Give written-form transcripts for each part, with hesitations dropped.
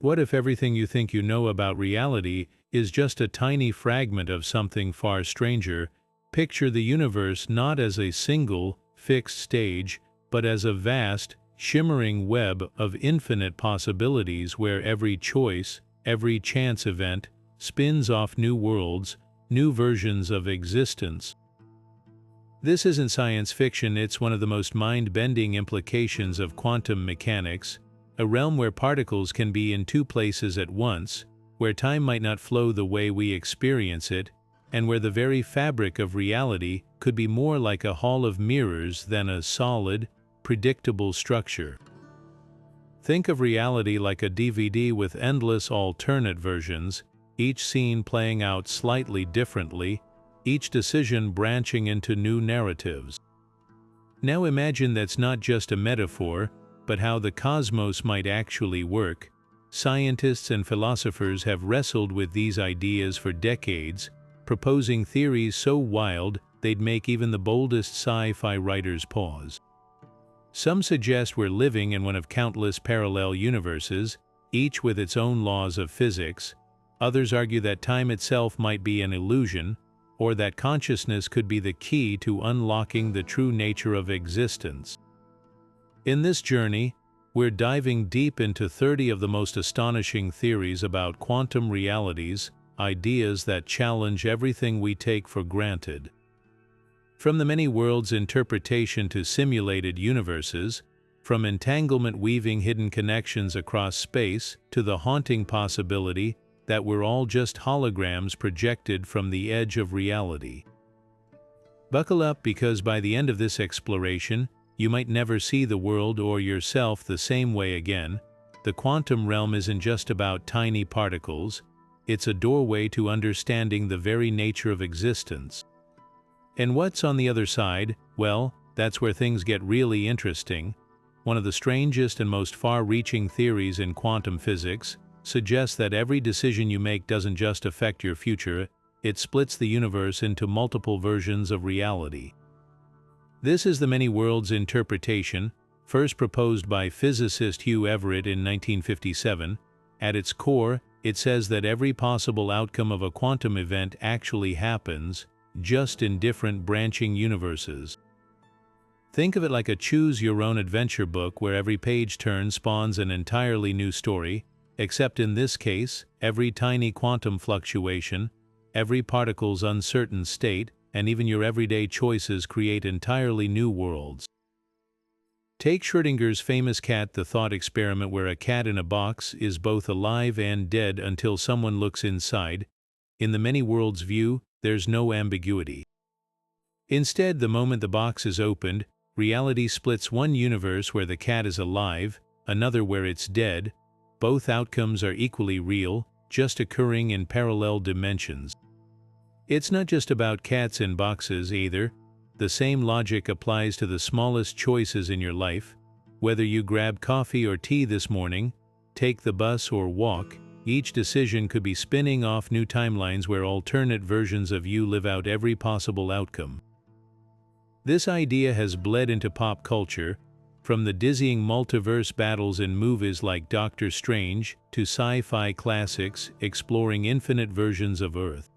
What if everything you think you know about reality is just a tiny fragment of something far stranger? Picture the universe not as a single, fixed stage, but as a vast, shimmering web of infinite possibilities where every choice, every chance event, spins off new worlds, new versions of existence. This isn't science fiction, it's one of the most mind-bending implications of quantum mechanics, a realm where particles can be in two places at once, where time might not flow the way we experience it, and where the very fabric of reality could be more like a hall of mirrors than a solid, predictable structure. Think of reality like a DVD with endless alternate versions, each scene playing out slightly differently, each decision branching into new narratives. Now imagine that's not just a metaphor, but how the cosmos might actually work. Scientists and philosophers have wrestled with these ideas for decades, proposing theories so wild they'd make even the boldest sci-fi writers pause. Some suggest we're living in one of countless parallel universes, each with its own laws of physics. Others argue that time itself might be an illusion, or that consciousness could be the key to unlocking the true nature of existence. In this journey, we're diving deep into 30 of the most astonishing theories about quantum realities, ideas that challenge everything we take for granted. From the many worlds interpretation to simulated universes, from entanglement weaving hidden connections across space to the haunting possibility that we're all just holograms projected from the edge of reality. Buckle up, because by the end of this exploration, you might never see the world or yourself the same way again. The quantum realm isn't just about tiny particles, it's a doorway to understanding the very nature of existence. And what's on the other side? Well, that's where things get really interesting. One of the strangest and most far-reaching theories in quantum physics suggests that every decision you make doesn't just affect your future, it splits the universe into multiple versions of reality. This is the many worlds interpretation, first proposed by physicist Hugh Everett in 1957. At its core, it says that every possible outcome of a quantum event actually happens, just in different branching universes. Think of it like a choose-your-own-adventure book where every page turn spawns an entirely new story, except in this case, every tiny quantum fluctuation, every particle's uncertain state, and even your everyday choices create entirely new worlds. Take Schrödinger's famous cat the thought experiment, where a cat in a box is both alive and dead until someone looks inside. In the many worlds view, there's no ambiguity. Instead, the moment the box is opened, reality splits: one universe where the cat is alive, another where it's dead. Both outcomes are equally real, just occurring in parallel dimensions. It's not just about cats in boxes either. The same logic applies to the smallest choices in your life. Whether you grab coffee or tea this morning, take the bus or walk, each decision could be spinning off new timelines where alternate versions of you live out every possible outcome. This idea has bled into pop culture, from the dizzying multiverse battles in movies like Doctor Strange to sci-fi classics exploring infinite versions of Earth.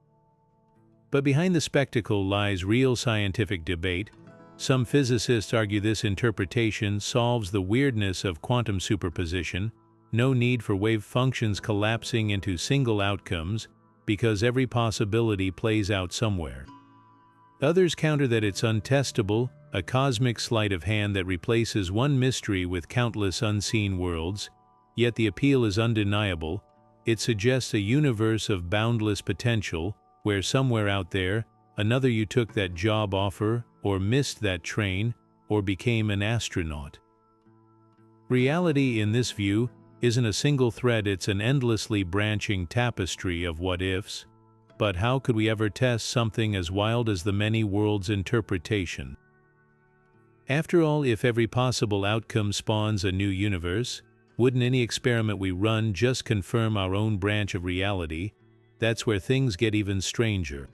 But behind the spectacle lies real scientific debate. Some physicists argue this interpretation solves the weirdness of quantum superposition, no need for wave functions collapsing into single outcomes, because every possibility plays out somewhere. Others counter that it's untestable, a cosmic sleight of hand that replaces one mystery with countless unseen worlds. Yet the appeal is undeniable. It suggests a universe of boundless potential, where somewhere out there, another you took that job offer, or missed that train, or became an astronaut. Reality, in this view, isn't a single thread, it's an endlessly branching tapestry of what-ifs. But how could we ever test something as wild as the many worlds interpretation? After all, if every possible outcome spawns a new universe, wouldn't any experiment we run just confirm our own branch of reality? That's where things get even stranger.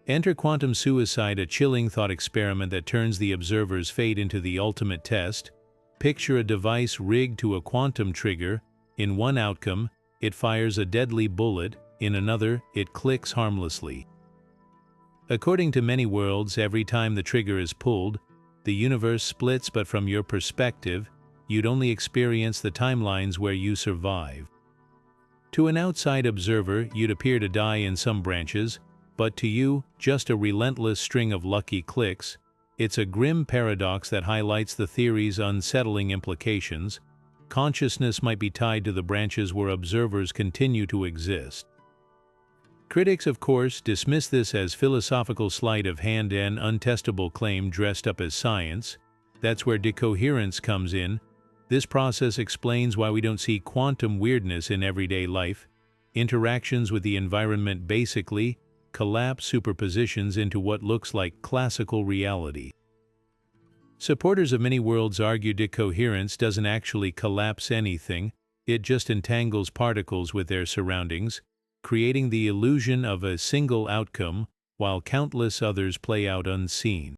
Enter quantum suicide, a chilling thought experiment that turns the observer's fate into the ultimate test. Picture a device rigged to a quantum trigger, In one outcome, it fires a deadly bullet, in another, it clicks harmlessly. According to many worlds, every time the trigger is pulled, the universe splits, but from your perspective, you'd only experience the timelines where you survive. To an outside observer, you'd appear to die in some branches, but to you, just a relentless string of lucky clicks. It's a grim paradox that highlights the theory's unsettling implications. Consciousness might be tied to the branches where observers continue to exist. Critics, of course, dismiss this as philosophical sleight of hand and untestable claim dressed up as science. That's where decoherence comes in. This process explains why we don't see quantum weirdness in everyday life. Interactions with the environment basically collapse superpositions into what looks like classical reality. Supporters of many worlds argue decoherence doesn't actually collapse anything, it just entangles particles with their surroundings, creating the illusion of a single outcome, while countless others play out unseen.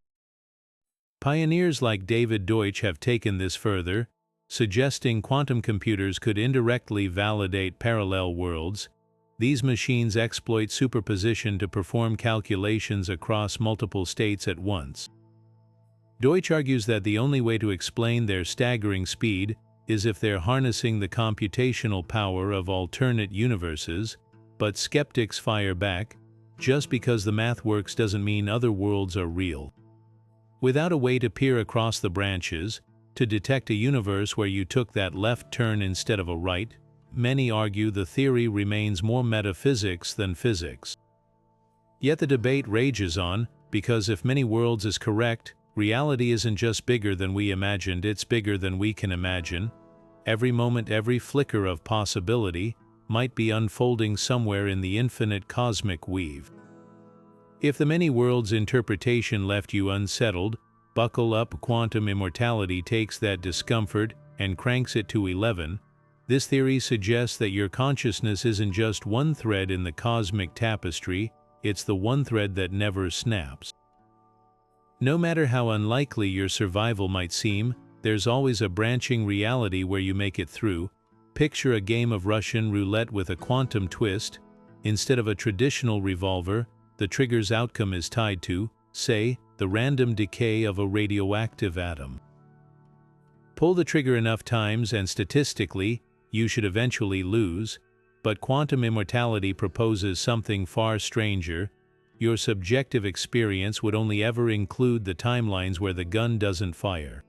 Pioneers like David Deutsch have taken this further, suggesting quantum computers could indirectly validate parallel worlds. These machines exploit superposition to perform calculations across multiple states at once. Deutsch argues that the only way to explain their staggering speed is if they're harnessing the computational power of alternate universes, but skeptics fire back, just because the math works doesn't mean other worlds are real. Without a way to peer across the branches, to detect a universe where you took that left turn instead of a right, many argue the theory remains more metaphysics than physics. Yet the debate rages on, because if many worlds is correct, reality isn't just bigger than we imagined, it's bigger than we can imagine. Every moment, every flicker of possibility might be unfolding somewhere in the infinite cosmic weave. If the many worlds interpretation left you unsettled, buckle up. Quantum immortality takes that discomfort and cranks it to 11. This theory suggests that your consciousness isn't just one thread in the cosmic tapestry, it's the one thread that never snaps. No matter how unlikely your survival might seem, there's always a branching reality where you make it through. Picture a game of Russian roulette with a quantum twist. Instead of a traditional revolver, the trigger's outcome is tied to, say, the random decay of a radioactive atom. Pull the trigger enough times and statistically, you should eventually lose, but quantum immortality proposes something far stranger. Your subjective experience would only ever include the timelines where the gun doesn't fire.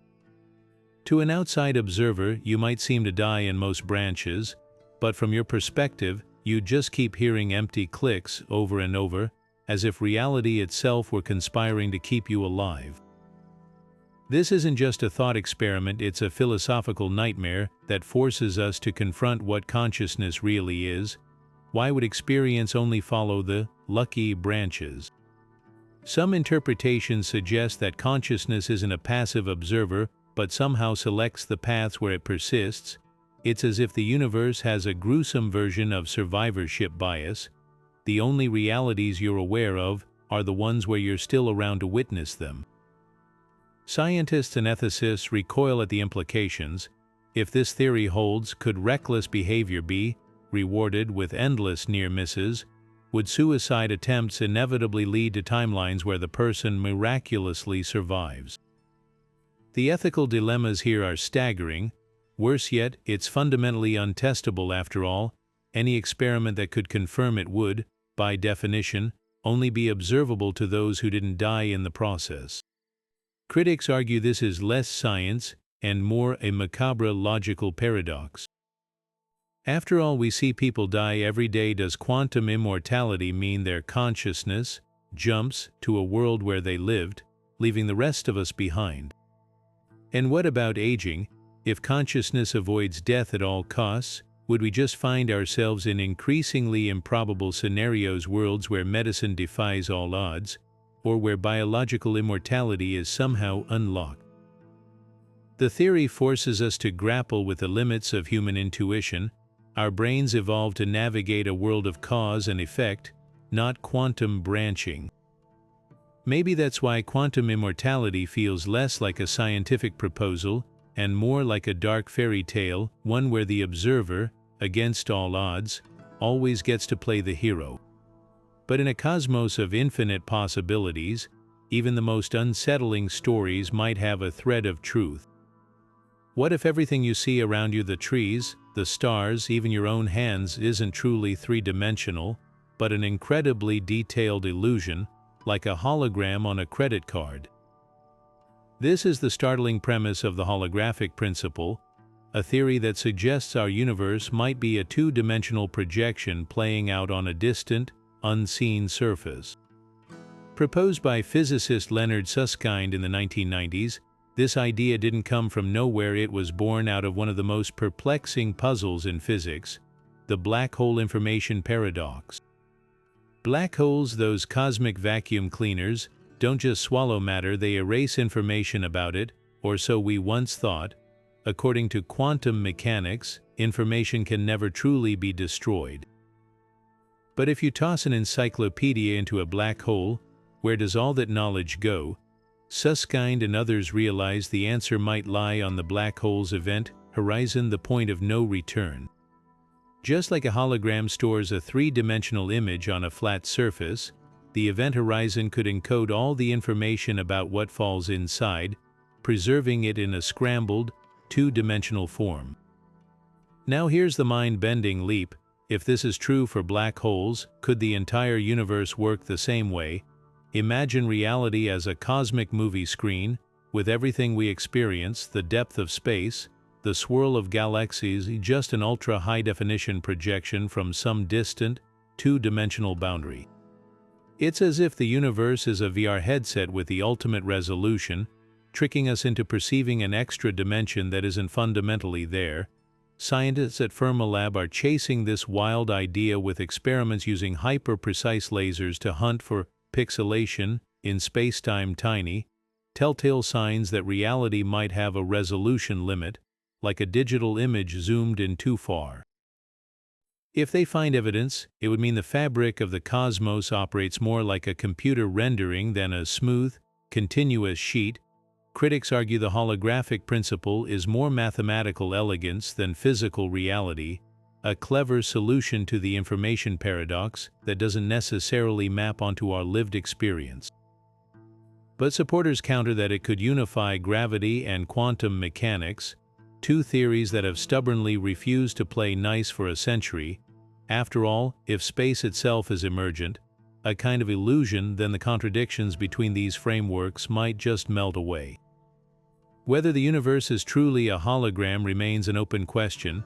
To an outside observer, you might seem to die in most branches, but from your perspective, you'd just keep hearing empty clicks over and over, as if reality itself were conspiring to keep you alive. This isn't just a thought experiment, it's a philosophical nightmare that forces us to confront what consciousness really is. Why would experience only follow the lucky branches? Some interpretations suggest that consciousness isn't a passive observer, but somehow selects the paths where it persists. It's as if the universe has a gruesome version of survivorship bias. The only realities you're aware of are the ones where you're still around to witness them. Scientists and ethicists recoil at the implications. If this theory holds, could reckless behavior be rewarded with endless near misses? Would suicide attempts inevitably lead to timelines where the person miraculously survives? The ethical dilemmas here are staggering. Worse yet, it's fundamentally untestable after all. Any experiment that could confirm it would, by definition, only be observable to those who didn't die in the process. Critics argue this is less science and more a macabre logical paradox. After all, we see people die every day. Does quantum immortality mean their consciousness jumps to a world where they lived, leaving the rest of us behind? And what about aging? If consciousness avoids death at all costs, would we just find ourselves in increasingly improbable scenarios, worlds where medicine defies all odds, or where biological immortality is somehow unlocked? The theory forces us to grapple with the limits of human intuition. Our brains evolved to navigate a world of cause and effect, not quantum branching. Maybe that's why quantum immortality feels less like a scientific proposal and more like a dark fairy tale, one where the observer, against all odds, always gets to play the hero. But in a cosmos of infinite possibilities, even the most unsettling stories might have a thread of truth. What if everything you see around you, the trees, the stars, even your own hands, isn't truly three-dimensional, but an incredibly detailed illusion, like a hologram on a credit card? This is the startling premise of the holographic principle, a theory that suggests our universe might be a two-dimensional projection playing out on a distant, unseen surface. Proposed by physicist Leonard Susskind in the 1990s, this idea didn't come from nowhere. It was born out of one of the most perplexing puzzles in physics, the black hole information paradox. Black holes, those cosmic vacuum cleaners, don't just swallow matter, they erase information about it, or so we once thought. According to quantum mechanics, information can never truly be destroyed. But if you toss an encyclopedia into a black hole, where does all that knowledge go? Susskind and others realize the answer might lie on the black hole's event horizon, the point of no return. Just like a hologram stores a three-dimensional image on a flat surface, the event horizon could encode all the information about what falls inside, preserving it in a scrambled, two-dimensional form. Now here's the mind-bending leap. If this is true for black holes, could the entire universe work the same way? Imagine reality as a cosmic movie screen, with everything we experience, the depth of space, the swirl of galaxies, just an ultra-high-definition projection from some distant, two-dimensional boundary. It's as if the universe is a VR headset with the ultimate resolution, tricking us into perceiving an extra dimension that isn't fundamentally there. Scientists at Fermilab are chasing this wild idea with experiments using hyper-precise lasers to hunt for pixelation in spacetime, tiny, telltale signs that reality might have a resolution limit, like a digital image zoomed in too far. If they find evidence, it would mean the fabric of the cosmos operates more like a computer rendering than a smooth, continuous sheet. Critics argue the holographic principle is more mathematical elegance than physical reality, a clever solution to the information paradox that doesn't necessarily map onto our lived experience. But supporters counter that it could unify gravity and quantum mechanics, two theories that have stubbornly refused to play nice for a century. After all, if space itself is emergent, a kind of illusion, then the contradictions between these frameworks might just melt away. Whether the universe is truly a hologram remains an open question,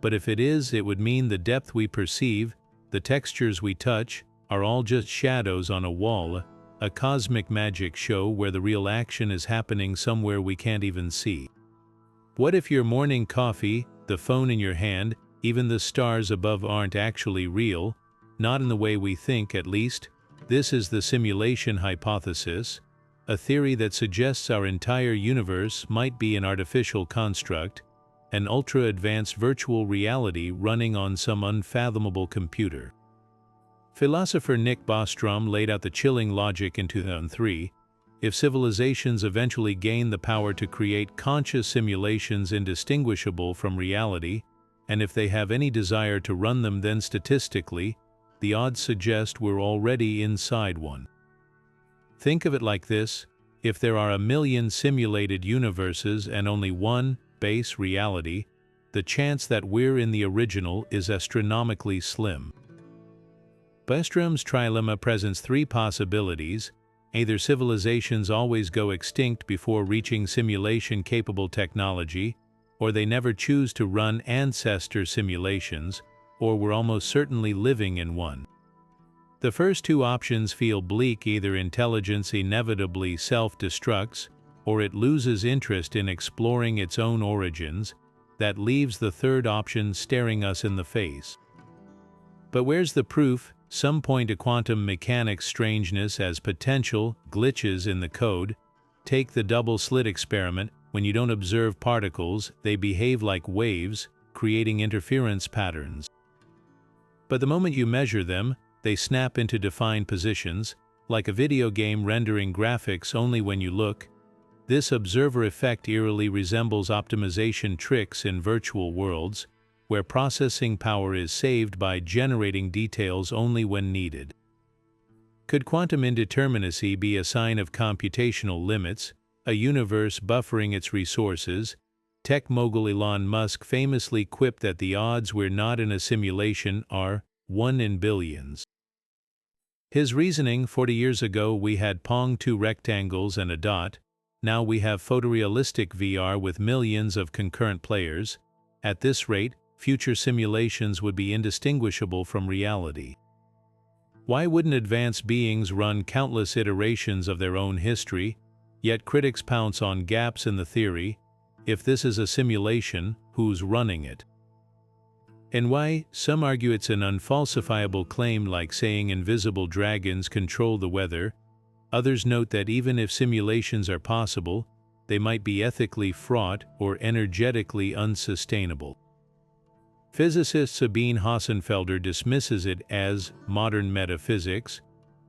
but if it is, it would mean the depth we perceive, the textures we touch, are all just shadows on a wall, a cosmic magic show where the real action is happening somewhere we can't even see. What if your morning coffee, the phone in your hand, even the stars above aren't actually real? Not in the way we think, at least. This is the simulation hypothesis, a theory that suggests our entire universe might be an artificial construct, an ultra-advanced virtual reality running on some unfathomable computer. Philosopher Nick Bostrom laid out the chilling logic in 2003. If civilizations eventually gain the power to create conscious simulations indistinguishable from reality, and if they have any desire to run them, then statistically, the odds suggest we're already inside one. Think of it like this: if there are 1 million simulated universes and only one base reality, the chance that we're in the original is astronomically slim. Bostrom's trilemma presents three possibilities. Either civilizations always go extinct before reaching simulation-capable technology, or they never choose to run ancestor simulations, or we're almost certainly living in one. The first two options feel bleak. Either intelligence inevitably self-destructs, or it loses interest in exploring its own origins. That leaves the third option staring us in the face. But where's the proof? Some point to quantum mechanics strangeness as potential glitches in the code. Take the double-slit experiment. When you don't observe particles, they behave like waves, creating interference patterns. But the moment you measure them, they snap into defined positions, like a video game rendering graphics only when you look. This observer effect eerily resembles optimization tricks in virtual worlds, where processing power is saved by generating details only when needed. Could quantum indeterminacy be a sign of computational limits, a universe buffering its resources? Tech mogul Elon Musk famously quipped that the odds we're not in a simulation are 1 in billions. His reasoning: 40 years ago we had Pong 2 rectangles and a dot, now we have photorealistic VR with millions of concurrent players. At this rate, future simulations would be indistinguishable from reality. Why wouldn't advanced beings run countless iterations of their own history, yet critics pounce on gaps in the theory? If this is a simulation, who's running it? And why? Some argue it's an unfalsifiable claim, like saying invisible dragons control the weather. Others note that even if simulations are possible, they might be ethically fraught or energetically unsustainable. Physicist Sabine Hossenfelder dismisses it as modern metaphysics,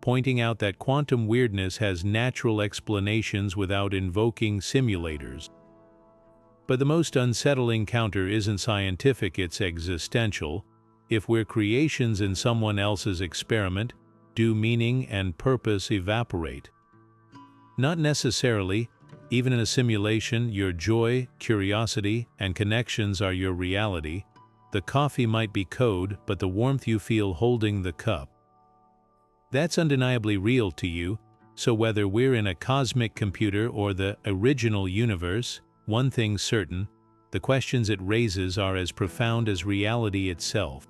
pointing out that quantum weirdness has natural explanations without invoking simulators. But the most unsettling counter isn't scientific, it's existential. If we're creations in someone else's experiment, do meaning and purpose evaporate? Not necessarily. Even in a simulation, your joy, curiosity, and connections are your reality. The coffee might be code, but the warmth you feel holding the cup, that's undeniably real to you. So whether we're in a cosmic computer or the original universe, one thing's certain: the questions it raises are as profound as reality itself.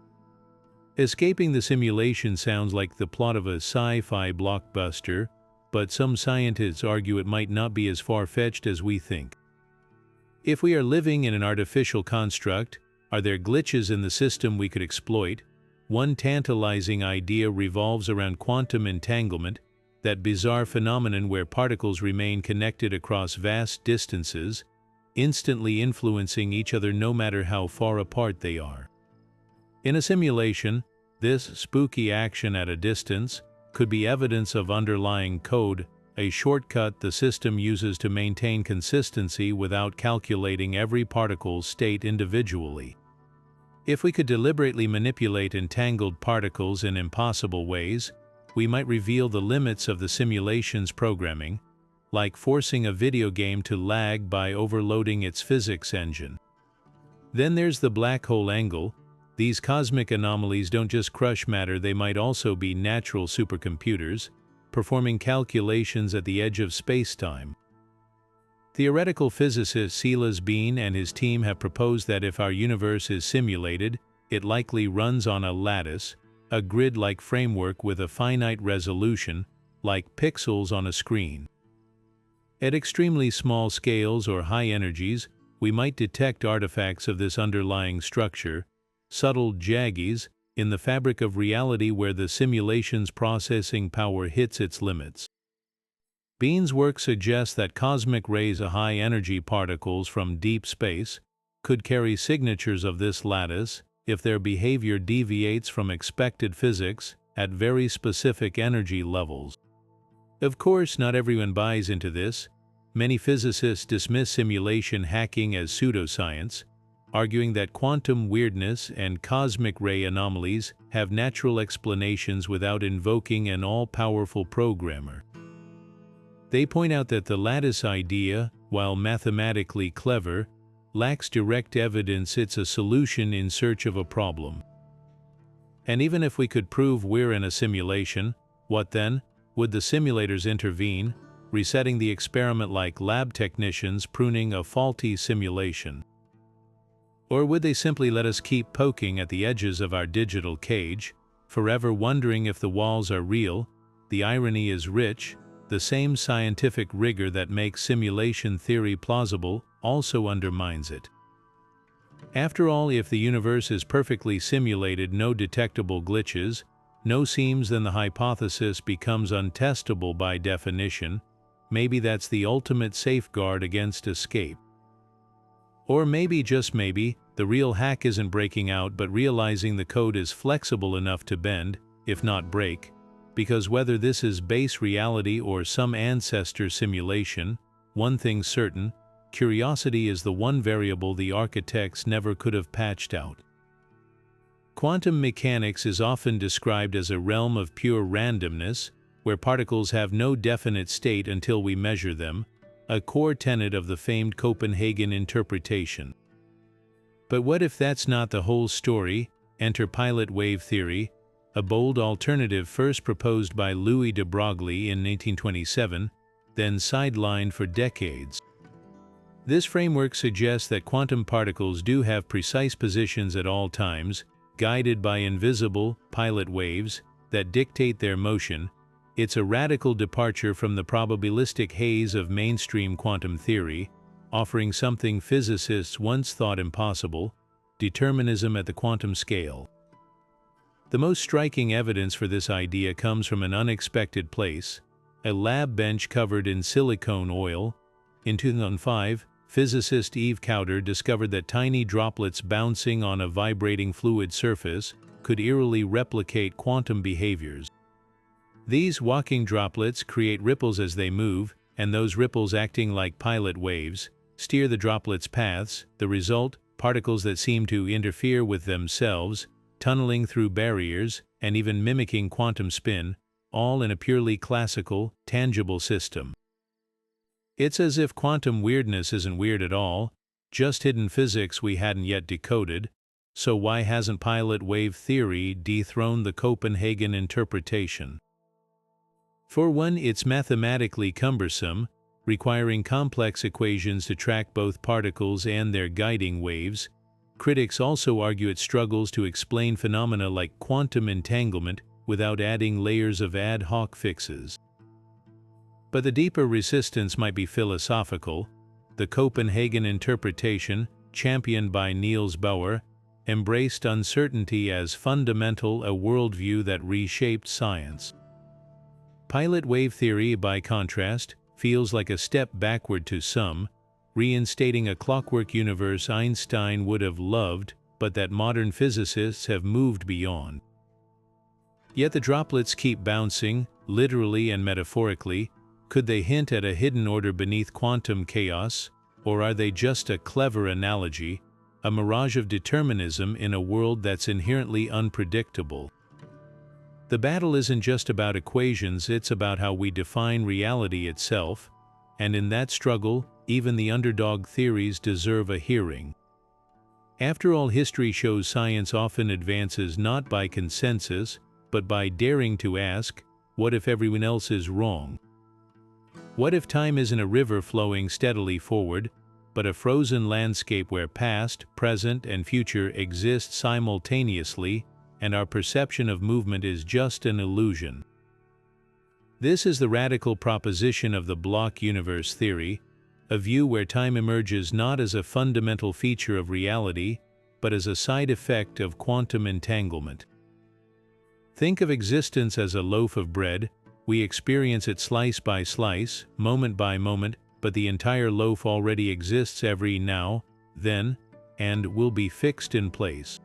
Escaping the simulation sounds like the plot of a sci-fi blockbuster, but some scientists argue it might not be as far-fetched as we think. If we are living in an artificial construct, are there glitches in the system we could exploit? One tantalizing idea revolves around quantum entanglement, that bizarre phenomenon where particles remain connected across vast distances, instantly influencing each other no matter how far apart they are. In a simulation, this spooky action at a distance could be evidence of underlying code, a shortcut the system uses to maintain consistency without calculating every particle's state individually. If we could deliberately manipulate entangled particles in impossible ways, we might reveal the limits of the simulation's programming, like forcing a video game to lag by overloading its physics engine. Then there's the black hole angle. These cosmic anomalies don't just crush matter, they might also be natural supercomputers, performing calculations at the edge of space-time. Theoretical physicist Silas Bean and his team have proposed that if our universe is simulated, it likely runs on a lattice, a grid-like framework with a finite resolution, like pixels on a screen. At extremely small scales or high energies, we might detect artifacts of this underlying structure, subtle jaggies, in the fabric of reality where the simulation's processing power hits its limits. Bean's work suggests that cosmic rays, high-energy particles from deep space, could carry signatures of this lattice if their behavior deviates from expected physics at very specific energy levels. Of course, not everyone buys into this. Many physicists dismiss simulation hacking as pseudoscience, arguing that quantum weirdness and cosmic ray anomalies have natural explanations without invoking an all-powerful programmer. They point out that the lattice idea, while mathematically clever, lacks direct evidence it's a solution in search of a problem. And even if we could prove we're in a simulation, what then? Would the simulators intervene, resetting the experiment like lab technicians pruning a faulty simulation? Or would they simply let us keep poking at the edges of our digital cage, forever wondering if the walls are real? The irony is rich. The same scientific rigor that makes simulation theory plausible also undermines it. After all, if the universe is perfectly simulated, no detectable glitches, no seams, then the hypothesis becomes untestable by definition. Maybe that's the ultimate safeguard against escape. Or maybe, just maybe, the real hack isn't breaking out but realizing the code is flexible enough to bend, if not break. Because whether this is base reality or some ancestor simulation, one thing's certain: curiosity is the one variable the architects never could have patched out. Quantum mechanics is often described as a realm of pure randomness, where particles have no definite state until we measure them, a core tenet of the famed Copenhagen interpretation. But what if that's not the whole story? Enter pilot wave theory, a bold alternative first proposed by Louis de Broglie in 1827, then sidelined for decades. This framework suggests that quantum particles do have precise positions at all times, guided by invisible, pilot waves, that dictate their motion. It's a radical departure from the probabilistic haze of mainstream quantum theory, offering something physicists once thought impossible: determinism at the quantum scale. The most striking evidence for this idea comes from an unexpected place: a lab bench covered in silicone oil. In 2005, physicist Eve Cowder discovered that tiny droplets bouncing on a vibrating fluid surface could eerily replicate quantum behaviors. These walking droplets create ripples as they move, and those ripples, acting like pilot waves, steer the droplets' paths. The result: particles that seem to interfere with themselves, tunneling through barriers, and even mimicking quantum spin, all in a purely classical, tangible system. It's as if quantum weirdness isn't weird at all, just hidden physics we hadn't yet decoded. So why hasn't pilot wave theory dethroned the Copenhagen interpretation? For one, it's mathematically cumbersome, requiring complex equations to track both particles and their guiding waves. Critics also argue it struggles to explain phenomena like quantum entanglement without adding layers of ad hoc fixes. But the deeper resistance might be philosophical. The Copenhagen interpretation, championed by Niels Bohr, embraced uncertainty as fundamental, a worldview that reshaped science. Pilot wave theory, by contrast, feels like a step backward to some, reinstating a clockwork universe Einstein would have loved, but that modern physicists have moved beyond. Yet the droplets keep bouncing, literally and metaphorically. Could they hint at a hidden order beneath quantum chaos, or are they just a clever analogy, a mirage of determinism in a world that's inherently unpredictable? The battle isn't just about equations, it's about how we define reality itself, and in that struggle, even the underdog theories deserve a hearing. After all, history shows science often advances not by consensus, but by daring to ask, what if everyone else is wrong? What if time isn't a river flowing steadily forward, but a frozen landscape where past, present, and future exist simultaneously, and our perception of movement is just an illusion? This is the radical proposition of the block universe theory, a view where time emerges not as a fundamental feature of reality, but as a side effect of quantum entanglement. Think of existence as a loaf of bread. We experience it slice by slice, moment by moment, but the entire loaf already exists every now, then, and will be fixed in place.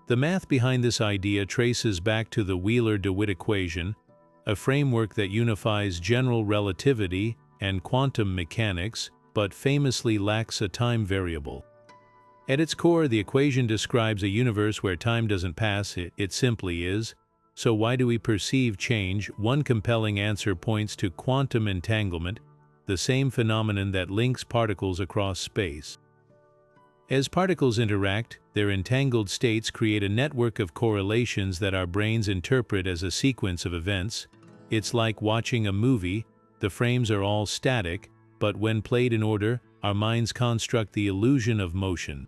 The math behind this idea traces back to the Wheeler-DeWitt equation, a framework that unifies general relativity and quantum mechanics, but famously lacks a time variable. At its core, the equation describes a universe where time doesn't pass, it simply is. So why do we perceive change? One compelling answer points to quantum entanglement, the same phenomenon that links particles across space. As particles interact, their entangled states create a network of correlations that our brains interpret as a sequence of events. It's like watching a movie. The frames are all static, but when played in order, our minds construct the illusion of motion.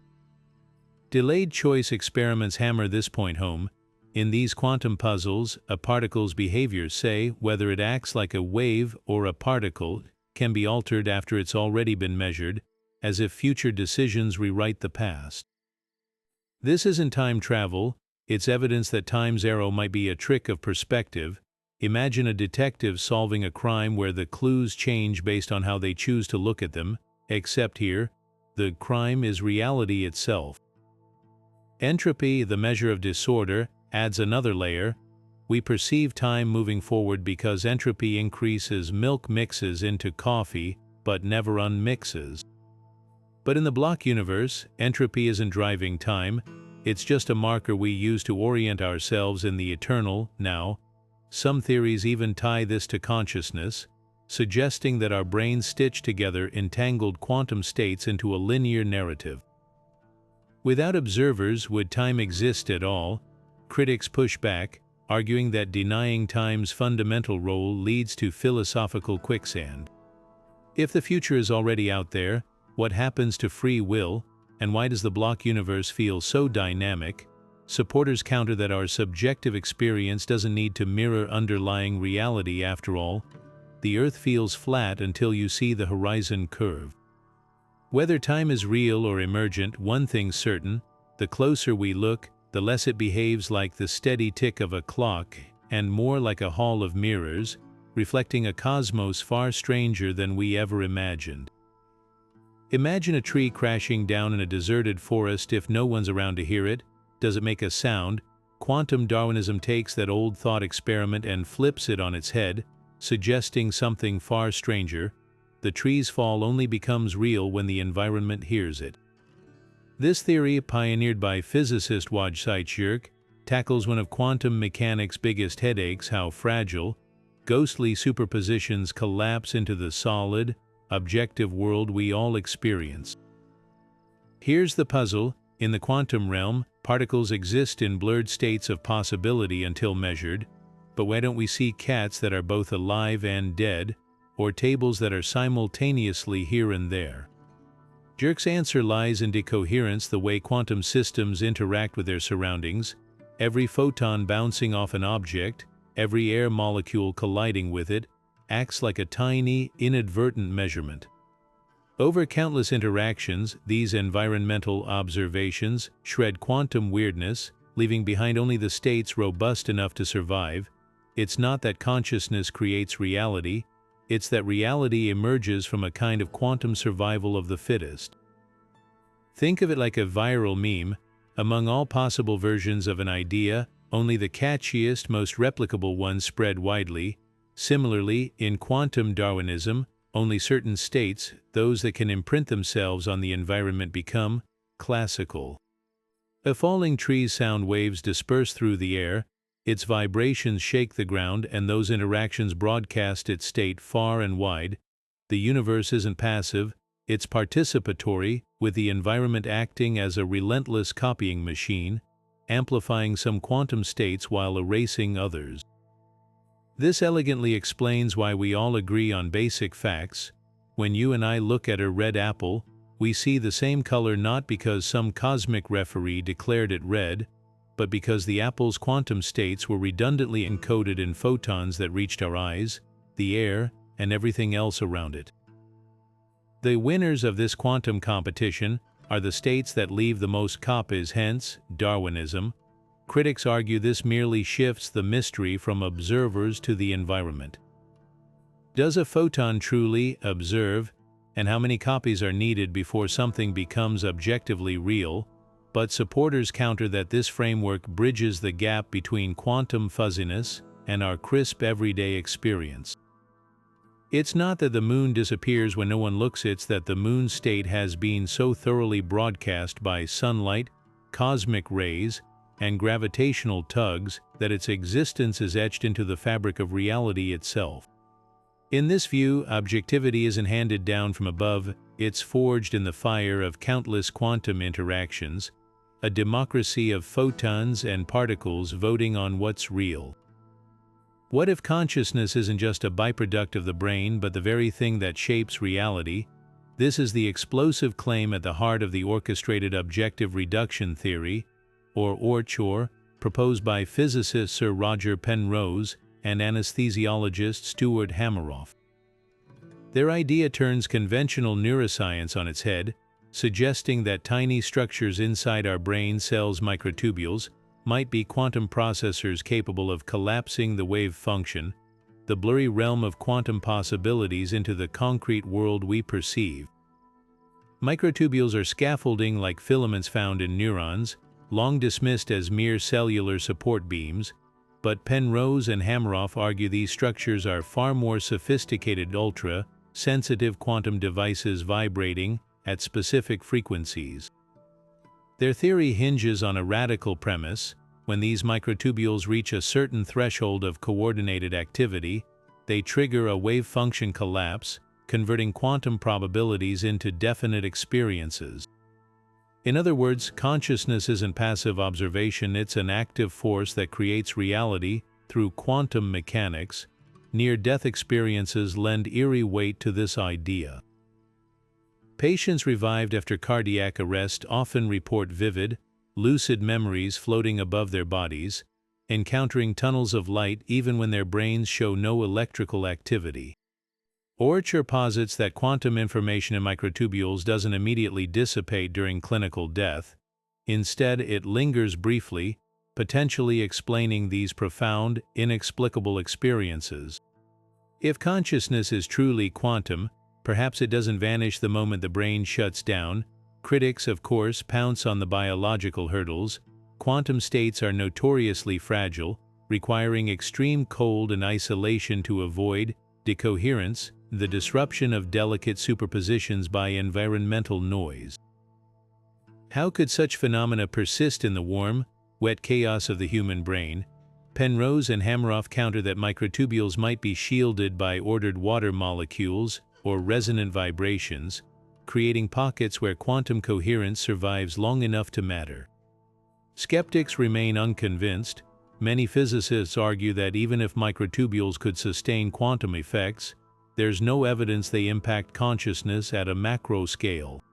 Delayed choice experiments hammer this point home. In these quantum puzzles, a particle's behavior, say, whether it acts like a wave or a particle, can be altered after it's already been measured, as if future decisions rewrite the past. This isn't time travel, it's evidence that time's arrow might be a trick of perspective. Imagine a detective solving a crime where the clues change based on how they choose to look at them, except here, the crime is reality itself. Entropy, the measure of disorder, adds another layer. We perceive time moving forward because entropy increases. Milk mixes into coffee, but never unmixes. But in the block universe, entropy isn't driving time, It's just a marker we use to orient ourselves in the eternal now. Some theories even tie this to consciousness, suggesting that our brains stitch together entangled quantum states into a linear narrative. Without observers, would time exist at all? Critics push back, arguing that denying time's fundamental role leads to philosophical quicksand. If the future is already out there, what happens to free will, and why does the block universe feel so dynamic? Supporters counter that our subjective experience doesn't need to mirror underlying reality after all. The Earth feels flat until you see the horizon curve. Whether time is real or emergent, one thing's certain: the closer we look, the less it behaves like the steady tick of a clock, and more like a hall of mirrors, reflecting a cosmos far stranger than we ever imagined. Imagine a tree crashing down in a deserted forest. If no one's around to hear it, does it make a sound? Quantum Darwinism takes that old thought experiment and flips it on its head, suggesting something far stranger. The tree's fall only becomes real when the environment hears it. This theory, pioneered by physicist Wojciech, tackles one of quantum mechanics' biggest headaches: how fragile, ghostly superpositions collapse into the solid, objective world we all experience. Here's the puzzle: in the quantum realm, particles exist in blurred states of possibility until measured. But why don't we see cats that are both alive and dead, or tables that are simultaneously here and there? Jerk's answer lies in decoherence, the way quantum systems interact with their surroundings. Every photon bouncing off an object, every air molecule colliding with it, acts like a tiny, inadvertent measurement. Over countless interactions, these environmental observations shred quantum weirdness, leaving behind only the states robust enough to survive. It's not that consciousness creates reality, it's that reality emerges from a kind of quantum survival of the fittest. Think of it like a viral meme. Among all possible versions of an idea, only the catchiest, most replicable ones spread widely. Similarly, in quantum Darwinism, only certain states, those that can imprint themselves on the environment, become classical. A falling tree's sound waves disperse through the air, its vibrations shake the ground, and those interactions broadcast its state far and wide. The universe isn't passive, it's participatory, with the environment acting as a relentless copying machine, amplifying some quantum states while erasing others. This elegantly explains why we all agree on basic facts. When you and I look at a red apple, we see the same color not because some cosmic referee declared it red, but because the apple's quantum states were redundantly encoded in photons that reached our eyes, the air, and everything else around it. The winners of this quantum competition are the states that leave the most copies, hence Darwinism. Critics argue this merely shifts the mystery from observers to the environment. Does a photon truly observe, and how many copies are needed before something becomes objectively real? But supporters counter that this framework bridges the gap between quantum fuzziness and our crisp everyday experience. It's not that the moon disappears when no one looks, it's that the moon's state has been so thoroughly broadcast by sunlight, cosmic rays, and gravitational tugs that its existence is etched into the fabric of reality itself. In this view, objectivity isn't handed down from above, it's forged in the fire of countless quantum interactions, a democracy of photons and particles voting on what's real. What if consciousness isn't just a byproduct of the brain but the very thing that shapes reality? This is the explosive claim at the heart of the orchestrated objective reduction theory, or ORCHOR, proposed by physicist Sir Roger Penrose and anesthesiologist Stuart Hameroff. Their idea turns conventional neuroscience on its head, suggesting that tiny structures inside our brain cells, microtubules, might be quantum processors capable of collapsing the wave function, the blurry realm of quantum possibilities, into the concrete world we perceive. Microtubules are scaffolding like filaments found in neurons, long dismissed as mere cellular support beams, but Penrose and Hameroff argue these structures are far more sophisticated, ultra-sensitive quantum devices vibrating at specific frequencies. Their theory hinges on a radical premise: when these microtubules reach a certain threshold of coordinated activity, they trigger a wave function collapse, converting quantum probabilities into definite experiences. In other words, consciousness isn't passive observation, it's an active force that creates reality through quantum mechanics. Near-death experiences lend eerie weight to this idea. Patients revived after cardiac arrest often report vivid, lucid memories floating above their bodies, encountering tunnels of light even when their brains show no electrical activity. Oercher posits that quantum information in microtubules doesn't immediately dissipate during clinical death. Instead, it lingers briefly, potentially explaining these profound, inexplicable experiences. If consciousness is truly quantum, perhaps it doesn't vanish the moment the brain shuts down. Critics, of course, pounce on the biological hurdles. Quantum states are notoriously fragile, requiring extreme cold and isolation to avoid decoherence, the disruption of delicate superpositions by environmental noise. How could such phenomena persist in the warm, wet chaos of the human brain? Penrose and Hameroff counter that microtubules might be shielded by ordered water molecules or resonant vibrations, creating pockets where quantum coherence survives long enough to matter. Skeptics remain unconvinced. Many physicists argue that even if microtubules could sustain quantum effects, there's no evidence they impact consciousness at a macro scale.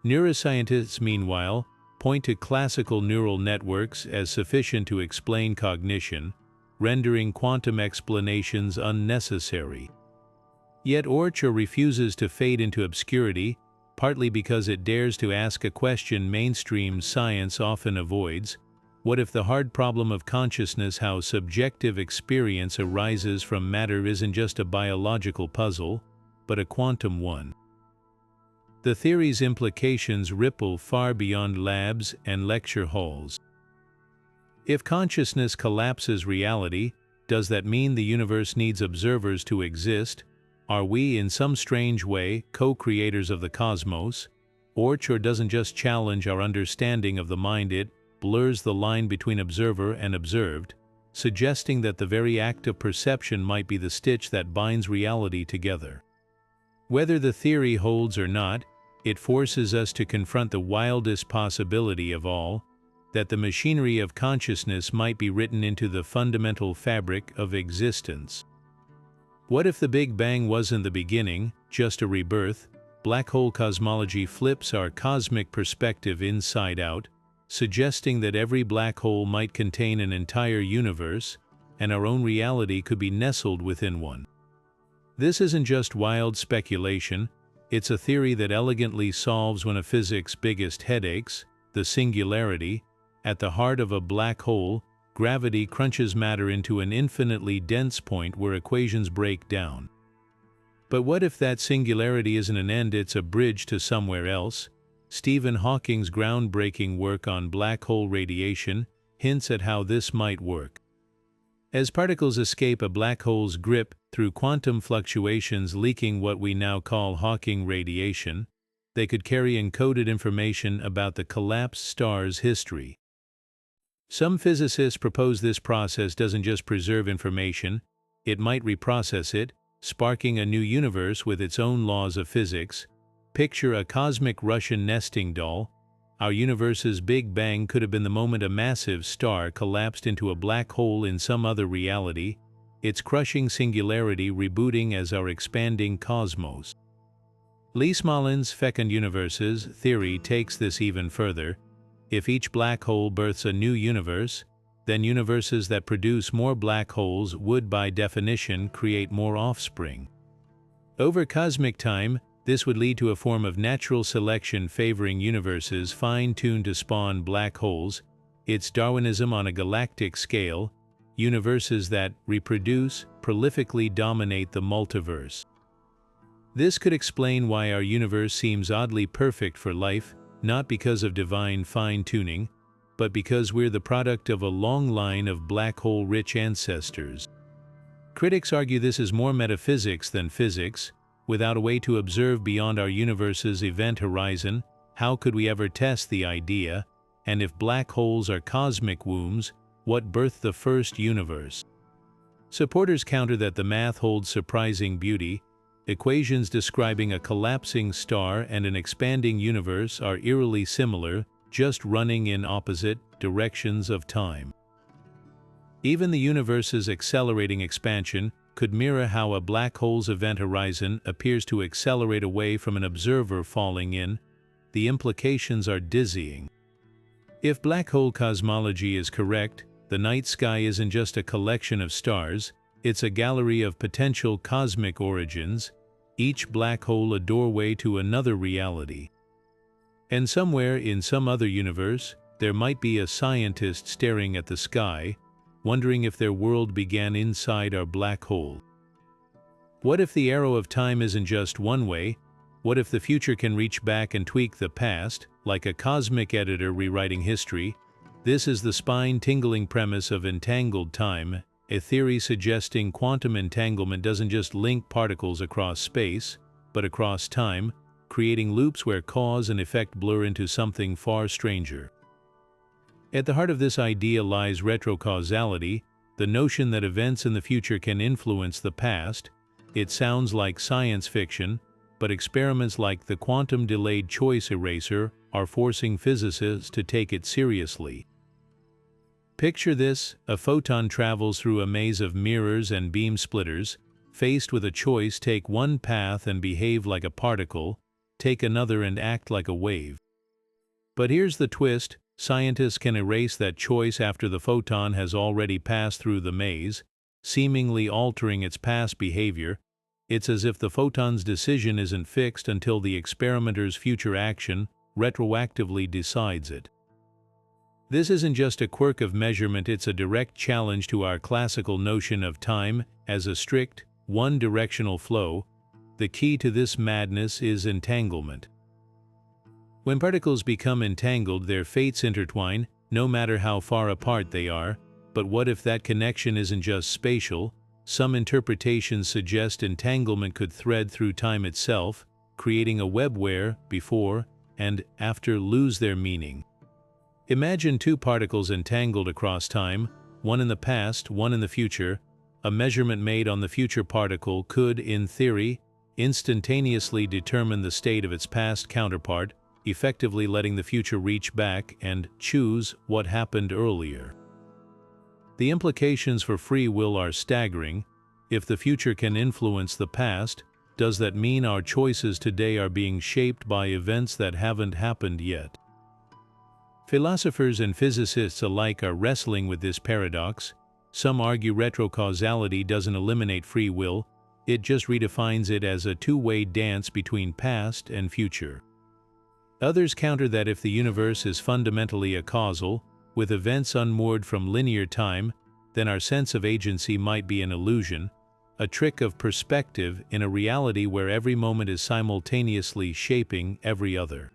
Neuroscientists, meanwhile, point to classical neural networks as sufficient to explain cognition, rendering quantum explanations unnecessary. Yet Oercher refuses to fade into obscurity, partly because it dares to ask a question mainstream science often avoids: what if the hard problem of consciousness, how subjective experience arises from matter, isn't just a biological puzzle, but a quantum one? The theory's implications ripple far beyond labs and lecture halls. If consciousness collapses reality, does that mean the universe needs observers to exist? Are we, in some strange way, co-creators of the cosmos? Oercher doesn't just challenge our understanding of the mind, it blurs the line between observer and observed, suggesting that the very act of perception might be the stitch that binds reality together. Whether the theory holds or not, it forces us to confront the wildest possibility of all, that the machinery of consciousness might be written into the fundamental fabric of existence. What if the Big Bang wasn't the beginning, just a rebirth? Black hole cosmology flips our cosmic perspective inside out, suggesting that every black hole might contain an entire universe, and our own reality could be nestled within one. This isn't just wild speculation, it's a theory that elegantly solves one of physics' biggest headaches, the singularity. At the heart of a black hole, gravity crunches matter into an infinitely dense point where equations break down. But what if that singularity isn't an end, it's a bridge to somewhere else? Stephen Hawking's groundbreaking work on black hole radiation hints at how this might work. As particles escape a black hole's grip through quantum fluctuations leaking what we now call Hawking radiation, they could carry encoded information about the collapsed star's history. Some physicists propose this process doesn't just preserve information, it might reprocess it, sparking a new universe with its own laws of physics. Picture a cosmic Russian nesting doll. Our universe's Big Bang could have been the moment a massive star collapsed into a black hole in some other reality, its crushing singularity rebooting as our expanding cosmos. Lees-Molin's fecund universes theory takes this even further. If each black hole births a new universe, then universes that produce more black holes would by definition create more offspring. Over cosmic time, this would lead to a form of natural selection favoring universes fine-tuned to spawn black holes. It's Darwinism on a galactic scale, universes that reproduce, prolifically dominate the multiverse. This could explain why our universe seems oddly perfect for life, not because of divine fine-tuning, but because we're the product of a long line of black hole-rich ancestors. Critics argue this is more metaphysics than physics. Without a way to observe beyond our universe's event horizon, how could we ever test the idea? And if black holes are cosmic wombs, what birthed the first universe? Supporters counter that the math holds surprising beauty. Equations describing a collapsing star and an expanding universe are eerily similar, just running in opposite directions of time. Even the universe's accelerating expansion could mirror how a black hole's event horizon appears to accelerate away from an observer falling in. The implications are dizzying. If black hole cosmology is correct, the night sky isn't just a collection of stars, it's a gallery of potential cosmic origins, each black hole a doorway to another reality. And somewhere in some other universe, there might be a scientist staring at the sky, wondering if their world began inside our black hole. What if the arrow of time isn't just one way? What if the future can reach back and tweak the past, like a cosmic editor rewriting history? This is the spine-tingling premise of entangled time, a theory suggesting quantum entanglement doesn't just link particles across space, but across time, creating loops where cause and effect blur into something far stranger. At the heart of this idea lies retrocausality, the notion that events in the future can influence the past. It sounds like science fiction, but experiments like the quantum delayed choice eraser are forcing physicists to take it seriously. Picture this: a photon travels through a maze of mirrors and beam splitters. Faced with a choice, take one path and behave like a particle, take another and act like a wave. But here's the twist: scientists can erase that choice after the photon has already passed through the maze, seemingly altering its past behavior. It's as if the photon's decision isn't fixed until the experimenter's future action retroactively decides it. This isn't just a quirk of measurement, it's a direct challenge to our classical notion of time as a strict, one-directional flow. The key to this madness is entanglement. When particles become entangled, their fates intertwine, no matter how far apart they are. But what if that connection isn't just spatial? Some interpretations suggest entanglement could thread through time itself, creating a web where before and after lose their meaning. Imagine two particles entangled across time, one in the past, one in the future. A measurement made on the future particle could, in theory, instantaneously determine the state of its past counterpart, effectively letting the future reach back and choose what happened earlier. The implications for free will are staggering. If the future can influence the past, does that mean our choices today are being shaped by events that haven't happened yet? Philosophers and physicists alike are wrestling with this paradox. Some argue retrocausality doesn't eliminate free will, it just redefines it as a two-way dance between past and future. Others counter that if the universe is fundamentally acausal, with events unmoored from linear time, then our sense of agency might be an illusion, a trick of perspective in a reality where every moment is simultaneously shaping every other.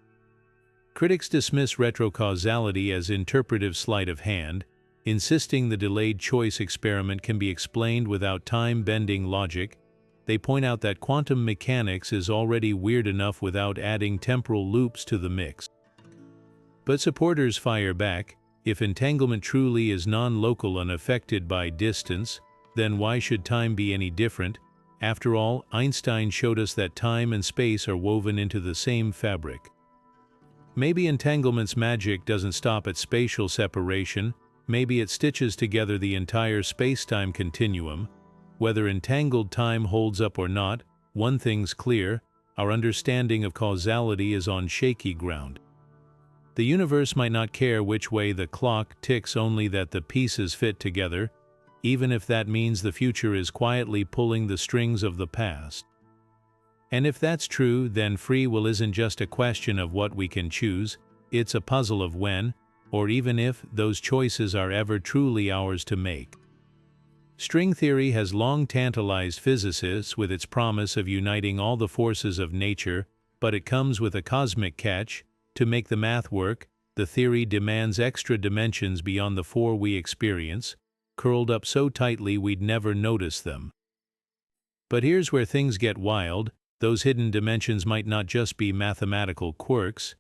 Critics dismiss retrocausality as interpretive sleight of hand, insisting the delayed choice experiment can be explained without time-bending logic. They point out that quantum mechanics is already weird enough without adding temporal loops to the mix. But supporters fire back: if entanglement truly is non-local, unaffected by distance, then why should time be any different? After all, Einstein showed us that time and space are woven into the same fabric. Maybe entanglement's magic doesn't stop at spatial separation, maybe it stitches together the entire space-time continuum. Whether entangled time holds up or not, one thing's clear: our understanding of causality is on shaky ground. The universe might not care which way the clock ticks, only that the pieces fit together, even if that means the future is quietly pulling the strings of the past. And if that's true, then free will isn't just a question of what we can choose, it's a puzzle of when, or even if, those choices are ever truly ours to make. String theory has long tantalized physicists with its promise of uniting all the forces of nature, but it comes with a cosmic catch. To make the math work, the theory demands extra dimensions beyond the four we experience, curled up so tightly we'd never notice them. But here's where things get wild: those hidden dimensions might not just be mathematical quirks,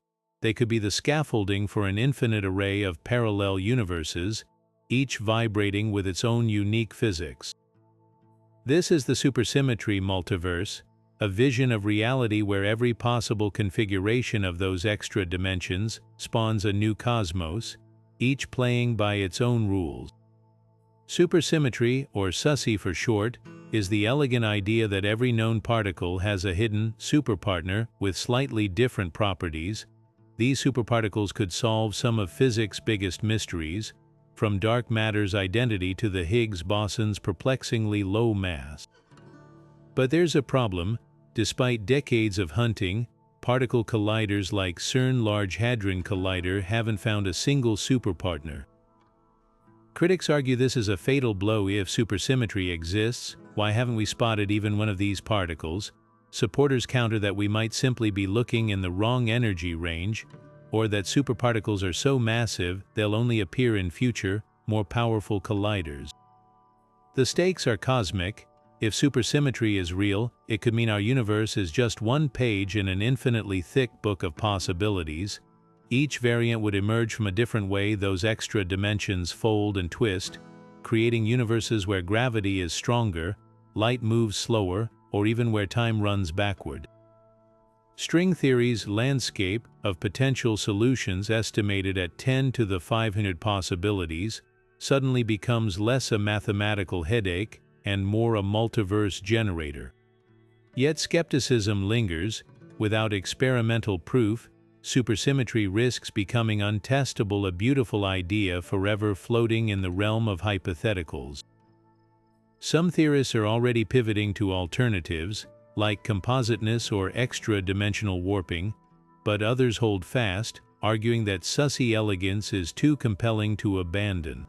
they could be the scaffolding for an infinite array of parallel universes, each vibrating with its own unique physics. This is the supersymmetry multiverse, a vision of reality where every possible configuration of those extra dimensions spawns a new cosmos, each playing by its own rules. Supersymmetry, or SUSY for short, is the elegant idea that every known particle has a hidden superpartner with slightly different properties. These superparticles could solve some of physics' biggest mysteries, from dark matter's identity to the Higgs boson's perplexingly low mass. But there's a problem. Despite decades of hunting, particle colliders like CERN Large Hadron Collider haven't found a single superpartner. Critics argue this is a fatal blow. If supersymmetry exists, why haven't we spotted even one of these particles? Supporters counter that we might simply be looking in the wrong energy range, or that superparticles are so massive they'll only appear in future, more powerful colliders. The stakes are cosmic. If supersymmetry is real, it could mean our universe is just one page in an infinitely thick book of possibilities. Each variant would emerge from a different way those extra dimensions fold and twist, creating universes where gravity is stronger, light moves slower, or even where time runs backward. String theory's landscape of potential solutions, estimated at 10 to the 500 possibilities, suddenly becomes less a mathematical headache and more a multiverse generator. Yet skepticism lingers. Without experimental proof, supersymmetry risks becoming untestable, a beautiful idea forever floating in the realm of hypotheticals. Some theorists are already pivoting to alternatives, like compositeness or extra-dimensional warping, but others hold fast, arguing that SUSY elegance is too compelling to abandon.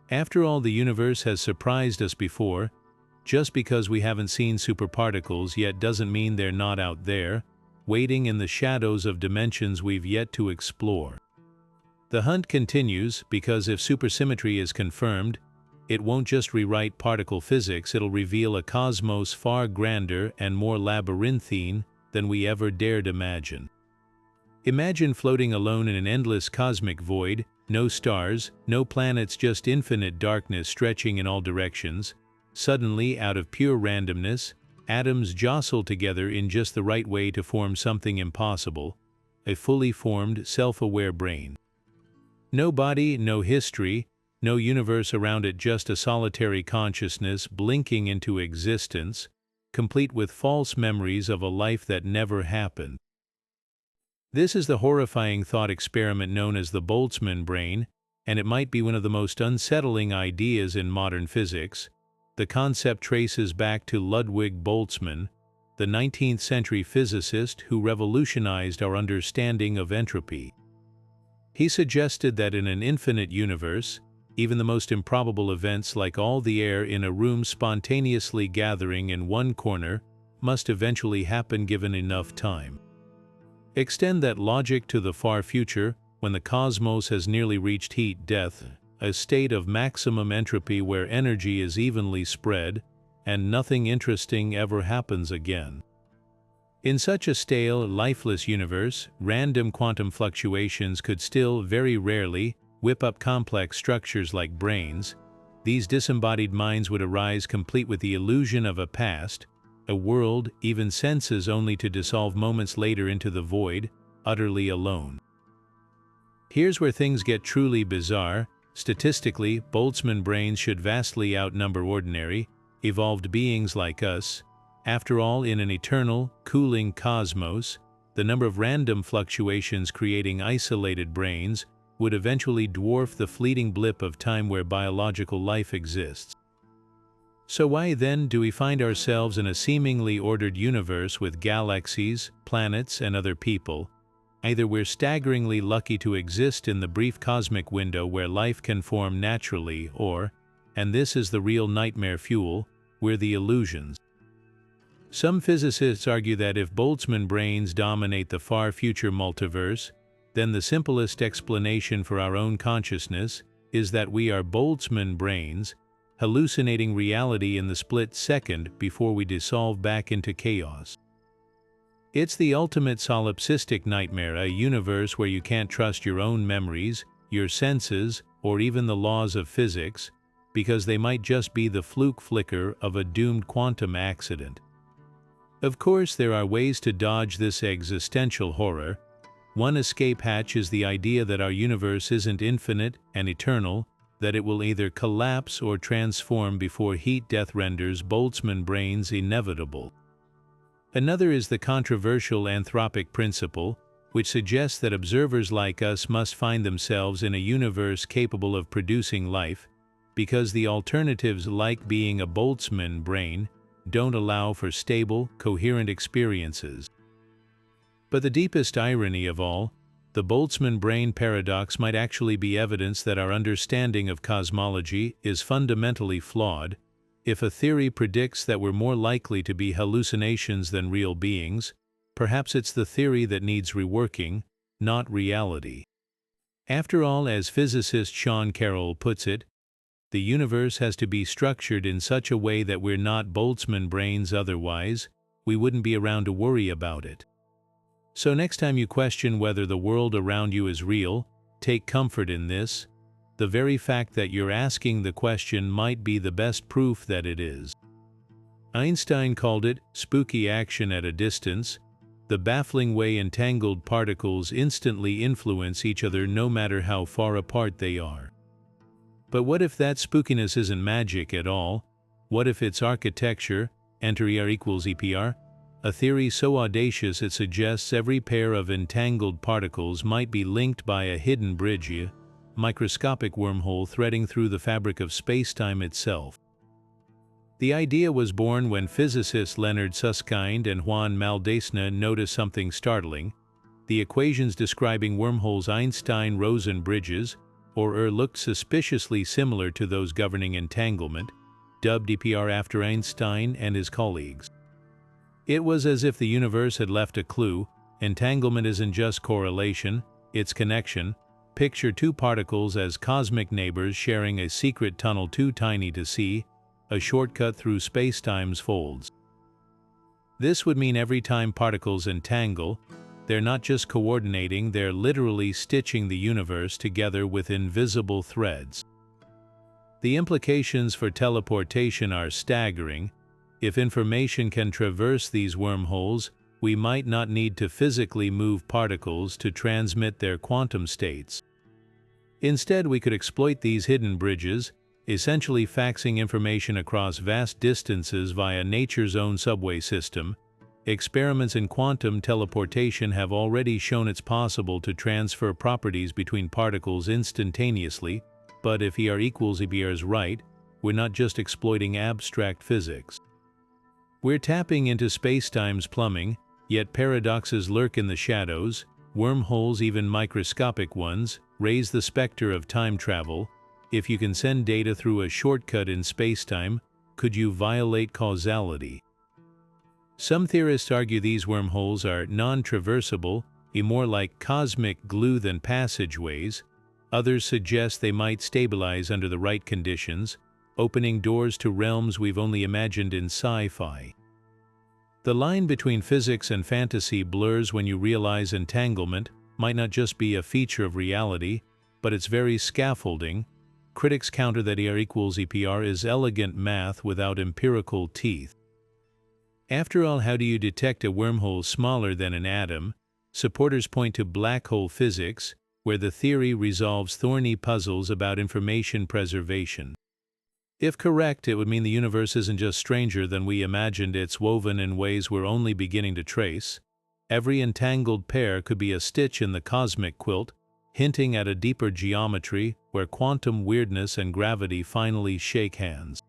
After all, the universe has surprised us before. Just because we haven't seen superparticles yet doesn't mean they're not out there, waiting in the shadows of dimensions we've yet to explore. The hunt continues, because if supersymmetry is confirmed, it won't just rewrite particle physics, it'll reveal a cosmos far grander and more labyrinthine than we ever dared imagine. Imagine floating alone in an endless cosmic void, no stars, no planets, just infinite darkness stretching in all directions. Suddenly, out of pure randomness, atoms jostle together in just the right way to form something impossible, a fully formed, self-aware brain. No body, no history, no universe around it, just a solitary consciousness blinking into existence, complete with false memories of a life that never happened. This is the horrifying thought experiment known as the Boltzmann brain, and it might be one of the most unsettling ideas in modern physics. The concept traces back to Ludwig Boltzmann, the 19th century physicist who revolutionized our understanding of entropy. He suggested that in an infinite universe, even the most improbable events, like all the air in a room spontaneously gathering in one corner, must eventually happen given enough time. Extend that logic to the far future, when the cosmos has nearly reached heat death, a state of maximum entropy where energy is evenly spread, and nothing interesting ever happens again. In such a stale, lifeless universe, random quantum fluctuations could still, very rarely, whip up complex structures like brains. These disembodied minds would arise complete with the illusion of a past, a world, even senses, only to dissolve moments later into the void, utterly alone. Here's where things get truly bizarre. Statistically, Boltzmann brains should vastly outnumber ordinary, evolved beings like us. After all, in an eternal, cooling cosmos, the number of random fluctuations creating isolated brains would eventually dwarf the fleeting blip of time where biological life exists. So why then do we find ourselves in a seemingly ordered universe with galaxies, planets, and other people? Either we're staggeringly lucky to exist in the brief cosmic window where life can form naturally, or, and this is the real nightmare fuel, we're the illusions. Some physicists argue that if Boltzmann brains dominate the far future multiverse, then the simplest explanation for our own consciousness is that we are Boltzmann brains, hallucinating reality in the split second before we dissolve back into chaos. It's the ultimate solipsistic nightmare, a universe where you can't trust your own memories, your senses, or even the laws of physics, because they might just be the fluke flicker of a doomed quantum accident. Of course, there are ways to dodge this existential horror. One escape hatch is the idea that our universe isn't infinite and eternal, that it will either collapse or transform before heat death renders Boltzmann brains inevitable. Another is the controversial anthropic principle, which suggests that observers like us must find themselves in a universe capable of producing life, because the alternatives, like being a Boltzmann brain, don't allow for stable, coherent experiences. But the deepest irony of all, the Boltzmann brain paradox might actually be evidence that our understanding of cosmology is fundamentally flawed. If a theory predicts that we're more likely to be hallucinations than real beings, perhaps it's the theory that needs reworking, not reality. After all, as physicist Sean Carroll puts it, the universe has to be structured in such a way that we're not Boltzmann brains, otherwise, we wouldn't be around to worry about it. So next time you question whether the world around you is real, take comfort in this. The very fact that you're asking the question might be the best proof that it is. Einstein called it spooky action at a distance, the baffling way entangled particles instantly influence each other no matter how far apart they are. But what if that spookiness isn't magic at all? What if it's architecture, enter ER equals EPR? A theory so audacious it suggests every pair of entangled particles might be linked by a hidden bridge, a microscopic wormhole threading through the fabric of spacetime itself. The idea was born when physicists Leonard Susskind and Juan Maldacena noticed something startling. The equations describing wormholes' Einstein-Rosen bridges, or looked suspiciously similar to those governing entanglement, dubbed EPR after Einstein and his colleagues. It was as if the universe had left a clue. Entanglement isn't just correlation, it's connection. Picture two particles as cosmic neighbors sharing a secret tunnel too tiny to see, a shortcut through spacetime's folds. This would mean every time particles entangle, they're not just coordinating, they're literally stitching the universe together with invisible threads. The implications for teleportation are staggering. If information can traverse these wormholes, we might not need to physically move particles to transmit their quantum states. Instead, we could exploit these hidden bridges, essentially faxing information across vast distances via nature's own subway system. Experiments in quantum teleportation have already shown it's possible to transfer properties between particles instantaneously, but if ER equals EPR is right, we're not just exploiting abstract physics. We're tapping into spacetime's plumbing, yet paradoxes lurk in the shadows. Wormholes, even microscopic ones, raise the specter of time travel. If you can send data through a shortcut in spacetime, could you violate causality? Some theorists argue these wormholes are non-traversable, more like cosmic glue than passageways. Others suggest they might stabilize under the right conditions, opening doors to realms we've only imagined in sci-fi. The line between physics and fantasy blurs when you realize entanglement might not just be a feature of reality, but its very scaffolding. Critics counter that ER equals EPR is elegant math without empirical teeth. After all, how do you detect a wormhole smaller than an atom? Supporters point to black hole physics, where the theory resolves thorny puzzles about information preservation. If correct, it would mean the universe isn't just stranger than we imagined, it's woven in ways we're only beginning to trace. Every entangled pair could be a stitch in the cosmic quilt, hinting at a deeper geometry where quantum weirdness and gravity finally shake hands.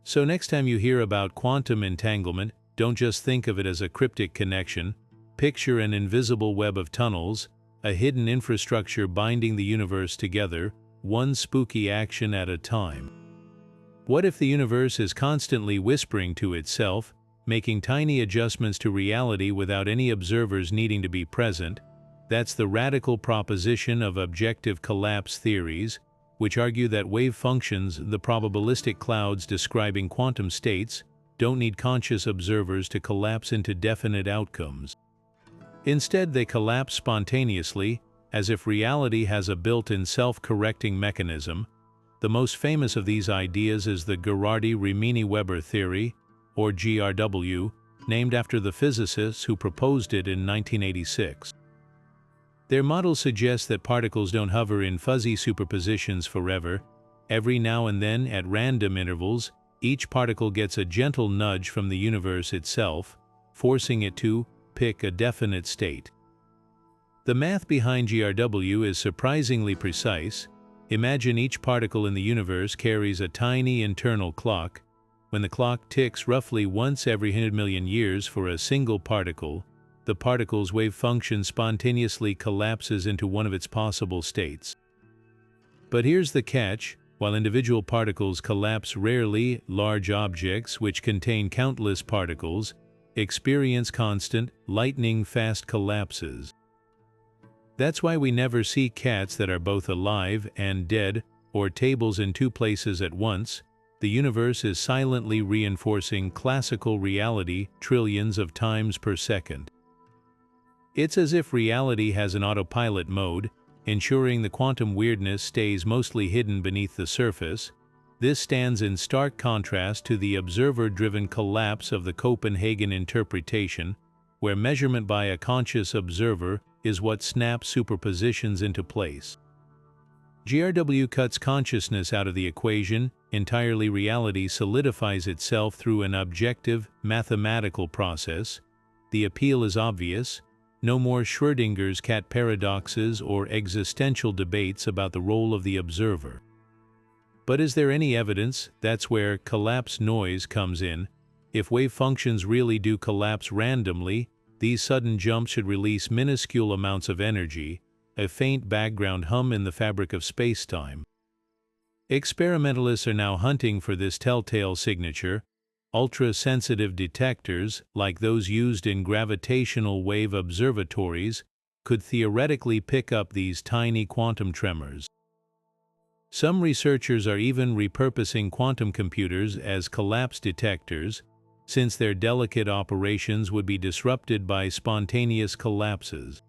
So next time you hear about quantum entanglement, don't just think of it as a cryptic connection. Picture an invisible web of tunnels, a hidden infrastructure binding the universe together, one spooky action at a time. What if the universe is constantly whispering to itself, making tiny adjustments to reality without any observers needing to be present? That's the radical proposition of objective collapse theories, which argue that wave functions, the probabilistic clouds describing quantum states, don't need conscious observers to collapse into definite outcomes. Instead, they collapse spontaneously, as if reality has a built-in self-correcting mechanism. The most famous of these ideas is the Ghirardi-Rimini-Weber theory, or GRW, named after the physicists who proposed it in 1986. Their model suggests that particles don't hover in fuzzy superpositions forever. Every now and then, at random intervals, each particle gets a gentle nudge from the universe itself, forcing it to pick a definite state. The math behind GRW is surprisingly precise. Imagine each particle in the universe carries a tiny internal clock. When the clock ticks roughly once every 100 million years for a single particle, the particle's wave function spontaneously collapses into one of its possible states. But here's the catch: while individual particles collapse rarely, large objects, which contain countless particles, experience constant, lightning-fast collapses. That's why we never see cats that are both alive and dead, or tables in two places at once. The universe is silently reinforcing classical reality trillions of times per second. It's as if reality has an autopilot mode, ensuring the quantum weirdness stays mostly hidden beneath the surface. This stands in stark contrast to the observer-driven collapse of the Copenhagen interpretation, where measurement by a conscious observer is what snaps superpositions into place. GRW cuts consciousness out of the equation. Entirely, reality solidifies itself through an objective, mathematical process. The appeal is obvious. No more Schrödinger's cat paradoxes or existential debates about the role of the observer. But is there any evidence? That's where collapse noise comes in. If wave functions really do collapse randomly, these sudden jumps should release minuscule amounts of energy, a faint background hum in the fabric of space-time. Experimentalists are now hunting for this telltale signature. Ultra-sensitive detectors, like those used in gravitational wave observatories, could theoretically pick up these tiny quantum tremors. Some researchers are even repurposing quantum computers as collapse detectors, since their delicate operations would be disrupted by spontaneous collapses.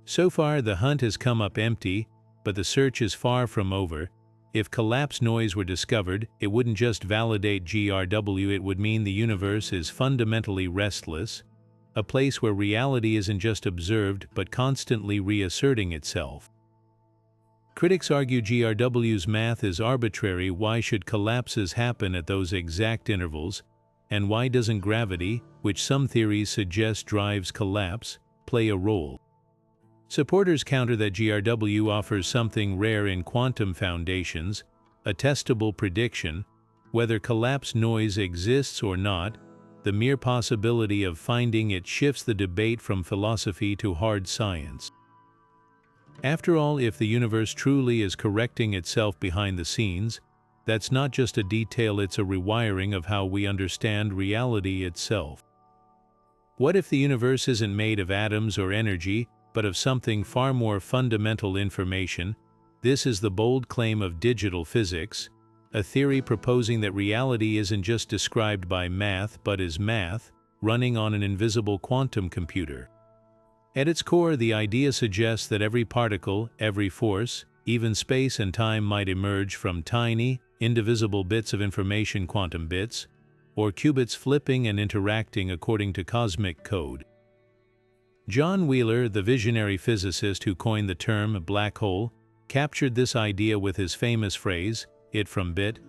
So far, the hunt has come up empty, but the search is far from over. If collapse noise were discovered, it wouldn't just validate GRW, it would mean the universe is fundamentally restless, a place where reality isn't just observed but constantly reasserting itself. Critics argue GRW's math is arbitrary. Why should collapses happen at those exact intervals? And why doesn't gravity, which some theories suggest drives collapse, play a role? Supporters counter that GRW offers something rare in quantum foundations, a testable prediction. Whether collapse noise exists or not, the mere possibility of finding it shifts the debate from philosophy to hard science. After all, if the universe truly is correcting itself behind the scenes, that's not just a detail, it's a rewiring of how we understand reality itself. What if the universe isn't made of atoms or energy, but of something far more fundamental: information? This is the bold claim of digital physics, a theory proposing that reality isn't just described by math but is math, running on an invisible quantum computer. At its core, the idea suggests that every particle, every force, even space and time might emerge from tiny, indivisible bits of information, quantum bits, or qubits flipping and interacting according to cosmic code. John Wheeler, the visionary physicist who coined the term black hole, captured this idea with his famous phrase, "it from bit."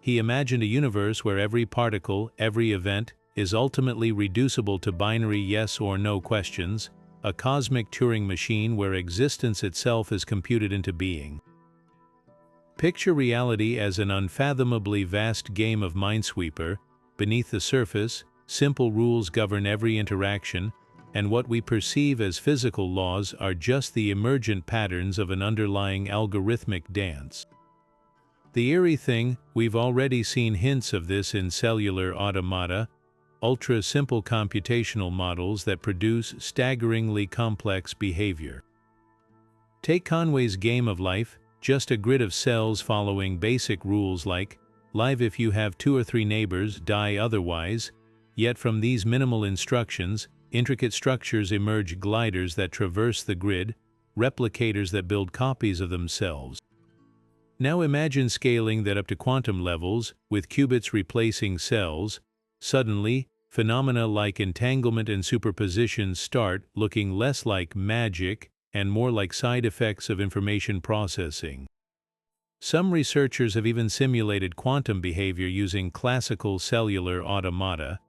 He imagined a universe where every particle, every event, is ultimately reducible to binary yes or no questions, a cosmic Turing machine where existence itself is computed into being. Picture reality as an unfathomably vast game of Minesweeper. Beneath the surface, simple rules govern every interaction, and what we perceive as physical laws are just the emergent patterns of an underlying algorithmic dance. The eerie thing, we've already seen hints of this in cellular automata, ultra-simple computational models that produce staggeringly complex behavior. Take Conway's game of life, just a grid of cells following basic rules like live if you have 2 or 3 neighbors, die otherwise, yet from these minimal instructions, intricate structures emerge: gliders that traverse the grid, replicators that build copies of themselves. Now imagine scaling that up to quantum levels, with qubits replacing cells. Suddenly, phenomena like entanglement and superposition start looking less like magic and more like side effects of information processing. Some researchers have even simulated quantum behavior using classical cellular automata,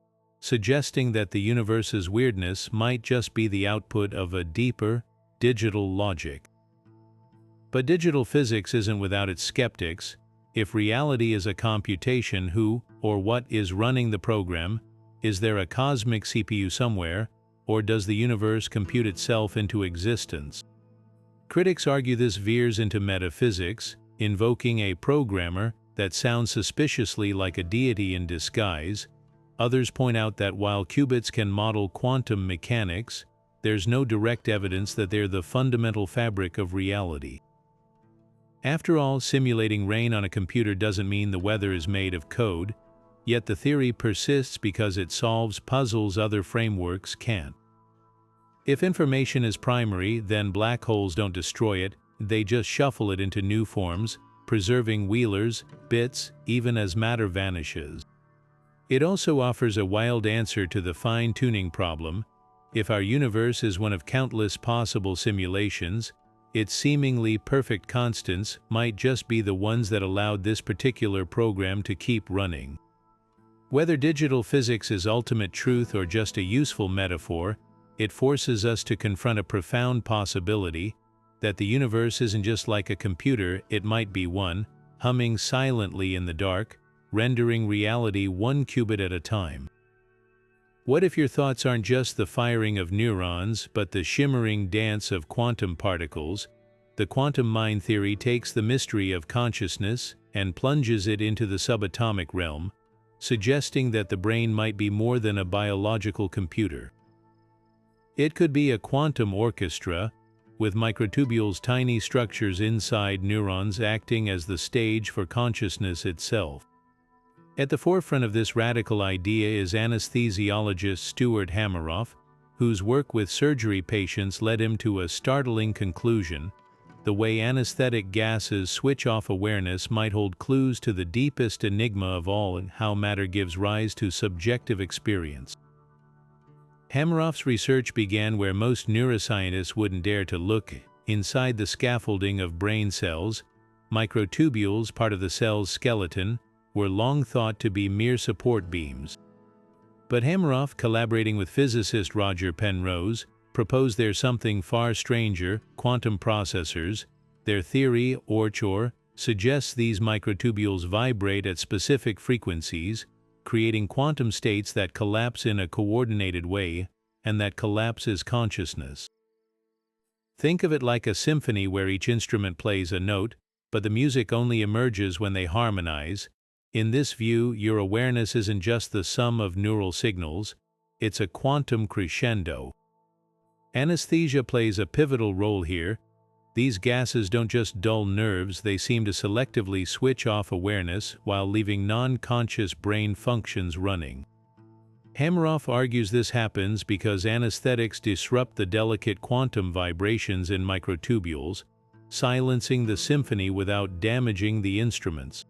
suggesting that the universe's weirdness might just be the output of a deeper, digital logic. But digital physics isn't without its skeptics. If reality is a computation, who or what is running the program? Is there a cosmic CPU somewhere, or does the universe compute itself into existence? Critics argue this veers into metaphysics, invoking a programmer that sounds suspiciously like a deity in disguise. Others point out that while qubits can model quantum mechanics, there's no direct evidence that they're the fundamental fabric of reality. After all, simulating rain on a computer doesn't mean the weather is made of code, yet the theory persists because it solves puzzles other frameworks can't. If information is primary, then black holes don't destroy it, they just shuffle it into new forms, preserving Wheeler's bits even as matter vanishes. It also offers a wild answer to the fine-tuning problem. If our universe is one of countless possible simulations, its seemingly perfect constants might just be the ones that allowed this particular program to keep running. Whether digital physics is ultimate truth or just a useful metaphor, it forces us to confront a profound possibility that the universe isn't just like a computer. It might be one, humming silently in the dark, rendering reality one qubit at a time. What if your thoughts aren't just the firing of neurons, but the shimmering dance of quantum particles? The quantum mind theory takes the mystery of consciousness and plunges it into the subatomic realm, suggesting that the brain might be more than a biological computer. It could be a quantum orchestra, with microtubules, tiny structures inside neurons acting as the stage for consciousness itself. At the forefront of this radical idea is anesthesiologist Stuart Hameroff, whose work with surgery patients led him to a startling conclusion: the way anesthetic gases switch off awareness might hold clues to the deepest enigma of all, and how matter gives rise to subjective experience. Hameroff's research began where most neuroscientists wouldn't dare to look: inside the scaffolding of brain cells. Microtubules, part of the cell's skeleton, were long thought to be mere support beams. But Hameroff, collaborating with physicist Roger Penrose, proposed there's something far stranger: quantum processors. Their theory, ORCHOR, suggests these microtubules vibrate at specific frequencies, creating quantum states that collapse in a coordinated way, and that collapse is consciousness. Think of it like a symphony where each instrument plays a note, but the music only emerges when they harmonize. In this view, your awareness isn't just the sum of neural signals, it's a quantum crescendo. Anesthesia plays a pivotal role here. These gases don't just dull nerves, they seem to selectively switch off awareness while leaving non-conscious brain functions running. Hameroff argues this happens because anesthetics disrupt the delicate quantum vibrations in microtubules, silencing the symphony without damaging the instruments.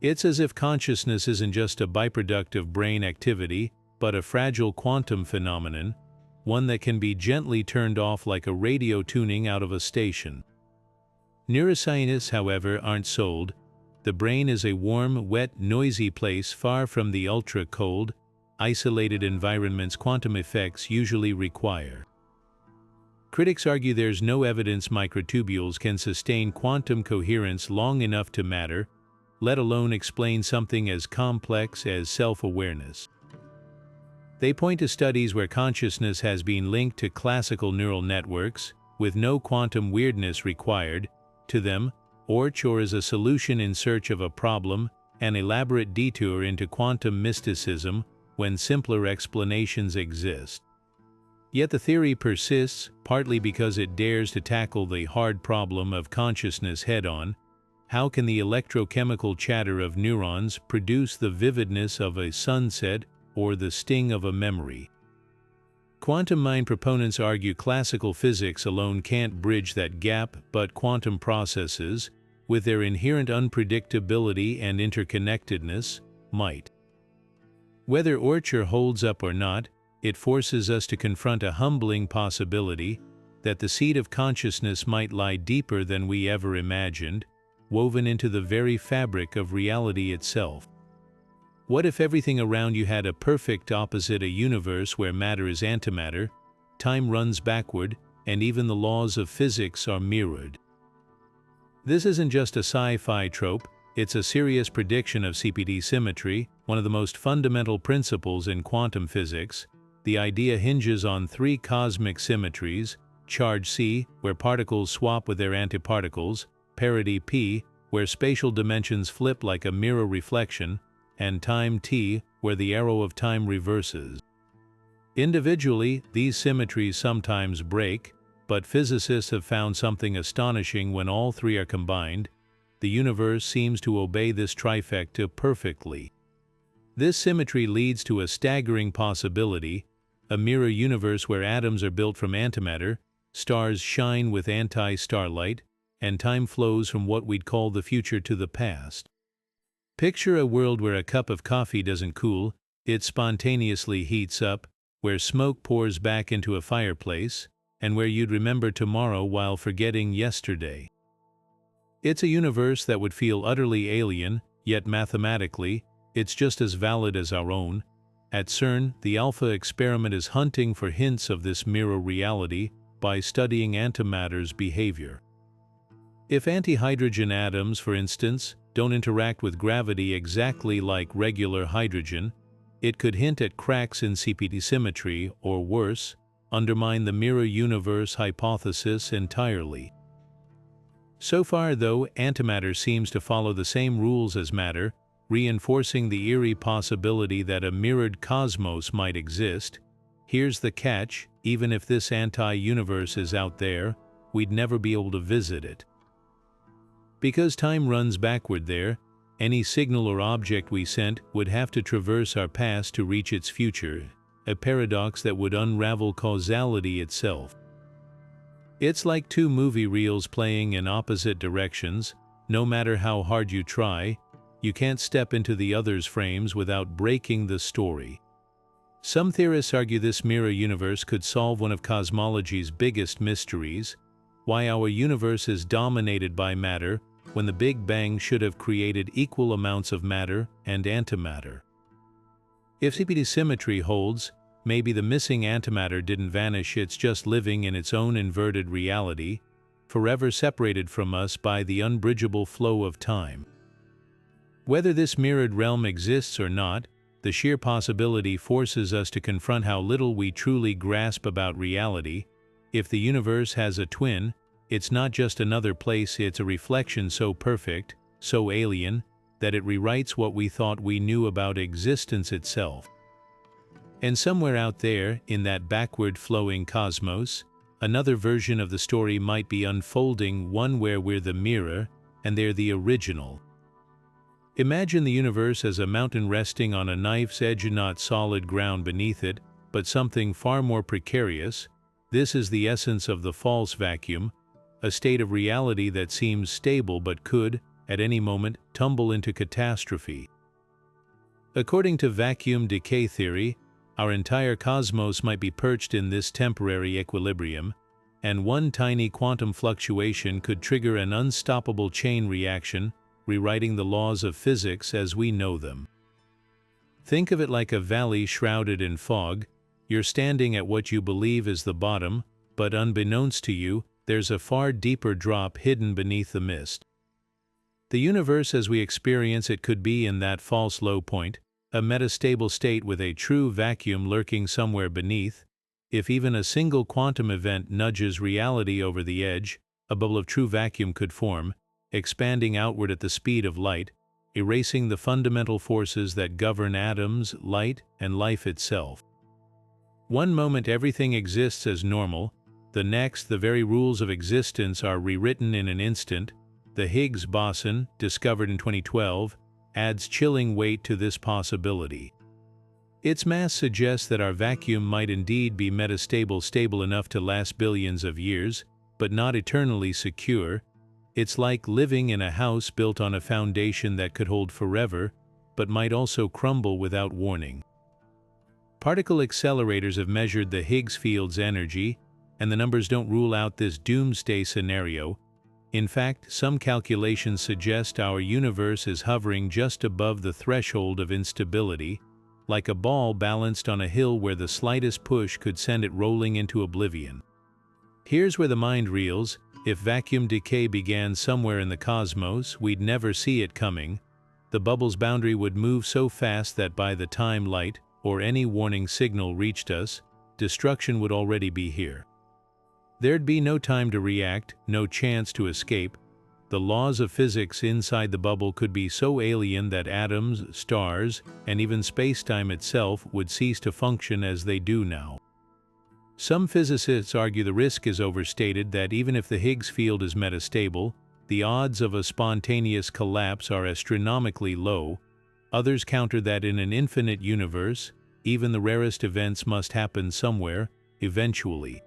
It's as if consciousness isn't just a byproduct of brain activity, but a fragile quantum phenomenon, one that can be gently turned off like a radio tuning out of a station. Neuroscientists, however, aren't sold. The brain is a warm, wet, noisy place far from the ultra-cold, isolated environments quantum effects usually require. Critics argue there's no evidence microtubules can sustain quantum coherence long enough to matter, let alone explain something as complex as self-awareness. They point to studies where consciousness has been linked to classical neural networks, with no quantum weirdness required. To them, ORCHOR is a solution in search of a problem, an elaborate detour into quantum mysticism when simpler explanations exist. Yet the theory persists, partly because it dares to tackle the hard problem of consciousness head-on. How can the electrochemical chatter of neurons produce the vividness of a sunset or the sting of a memory? Quantum mind proponents argue classical physics alone can't bridge that gap, but quantum processes, with their inherent unpredictability and interconnectedness, might. Whether Orcher holds up or not, it forces us to confront a humbling possibility that the seed of consciousness might lie deeper than we ever imagined, woven into the very fabric of reality itself. What if everything around you had a perfect opposite, a universe where matter is antimatter, time runs backward, and even the laws of physics are mirrored? This isn't just a sci-fi trope, it's a serious prediction of CPT symmetry, one of the most fundamental principles in quantum physics. The idea hinges on three cosmic symmetries: charge C, where particles swap with their antiparticles; parity P, where spatial dimensions flip like a mirror reflection; and time T, where the arrow of time reverses. Individually, these symmetries sometimes break, but physicists have found something astonishing when all three are combined. The universe seems to obey this trifecta perfectly. This symmetry leads to a staggering possibility: a mirror universe where atoms are built from antimatter, stars shine with anti-starlight, and time flows from what we'd call the future to the past. Picture a world where a cup of coffee doesn't cool, it spontaneously heats up, where smoke pours back into a fireplace, and where you'd remember tomorrow while forgetting yesterday. It's a universe that would feel utterly alien, yet mathematically, it's just as valid as our own. At CERN, the Alpha experiment is hunting for hints of this mirror reality by studying antimatter's behavior. If antihydrogen atoms, for instance, don't interact with gravity exactly like regular hydrogen, it could hint at cracks in CPT symmetry, or worse, undermine the mirror universe hypothesis entirely. So far, though, antimatter seems to follow the same rules as matter, reinforcing the eerie possibility that a mirrored cosmos might exist. Here's the catch: even if this anti-universe is out there, we'd never be able to visit it. Because time runs backward there, any signal or object we sent would have to traverse our past to reach its future, a paradox that would unravel causality itself. It's like two movie reels playing in opposite directions. No matter how hard you try, you can't step into the other's frames without breaking the story. Some theorists argue this mirror universe could solve one of cosmology's biggest mysteries: why our universe is dominated by matter when the Big Bang should have created equal amounts of matter and antimatter. If CPT symmetry holds, maybe the missing antimatter didn't vanish, it's just living in its own inverted reality, forever separated from us by the unbridgeable flow of time. Whether this mirrored realm exists or not, the sheer possibility forces us to confront how little we truly grasp about reality. If the universe has a twin, it's not just another place, it's a reflection so perfect, so alien, that it rewrites what we thought we knew about existence itself. And somewhere out there, in that backward flowing cosmos, another version of the story might be unfolding, one where we're the mirror, and they're the original. Imagine the universe as a mountain resting on a knife's edge, not solid ground beneath it, but something far more precarious. This is the essence of the false vacuum, a state of reality that seems stable but could, at any moment, tumble into catastrophe. According to vacuum decay theory, our entire cosmos might be perched in this temporary equilibrium, and one tiny quantum fluctuation could trigger an unstoppable chain reaction, rewriting the laws of physics as we know them. Think of it like a valley shrouded in fog. You're standing at what you believe is the bottom, but unbeknownst to you, there's a far deeper drop hidden beneath the mist. The universe as we experience it could be in that false low point, a metastable state with a true vacuum lurking somewhere beneath. If even a single quantum event nudges reality over the edge, a bubble of true vacuum could form, expanding outward at the speed of light, erasing the fundamental forces that govern atoms, light, and life itself. One moment everything exists as normal, the next the very rules of existence are rewritten in an instant. The Higgs boson, discovered in 2012, adds chilling weight to this possibility. Its mass suggests that our vacuum might indeed be metastable, stable enough to last billions of years, but not eternally secure. It's like living in a house built on a foundation that could hold forever, but might also crumble without warning. Particle accelerators have measured the Higgs field's energy, and the numbers don't rule out this doomsday scenario. In fact, some calculations suggest our universe is hovering just above the threshold of instability, like a ball balanced on a hill where the slightest push could send it rolling into oblivion. Here's where the mind reels. If vacuum decay began somewhere in the cosmos, we'd never see it coming. The bubble's boundary would move so fast that by the time light, or any warning signal reached us, destruction would already be here. There'd be no time to react, no chance to escape. The laws of physics inside the bubble could be so alien that atoms, stars, and even spacetime itself would cease to function as they do now. Some physicists argue the risk is overstated, that even if the Higgs field is metastable, the odds of a spontaneous collapse are astronomically low. Others counter that in an infinite universe, even the rarest events must happen somewhere, eventually.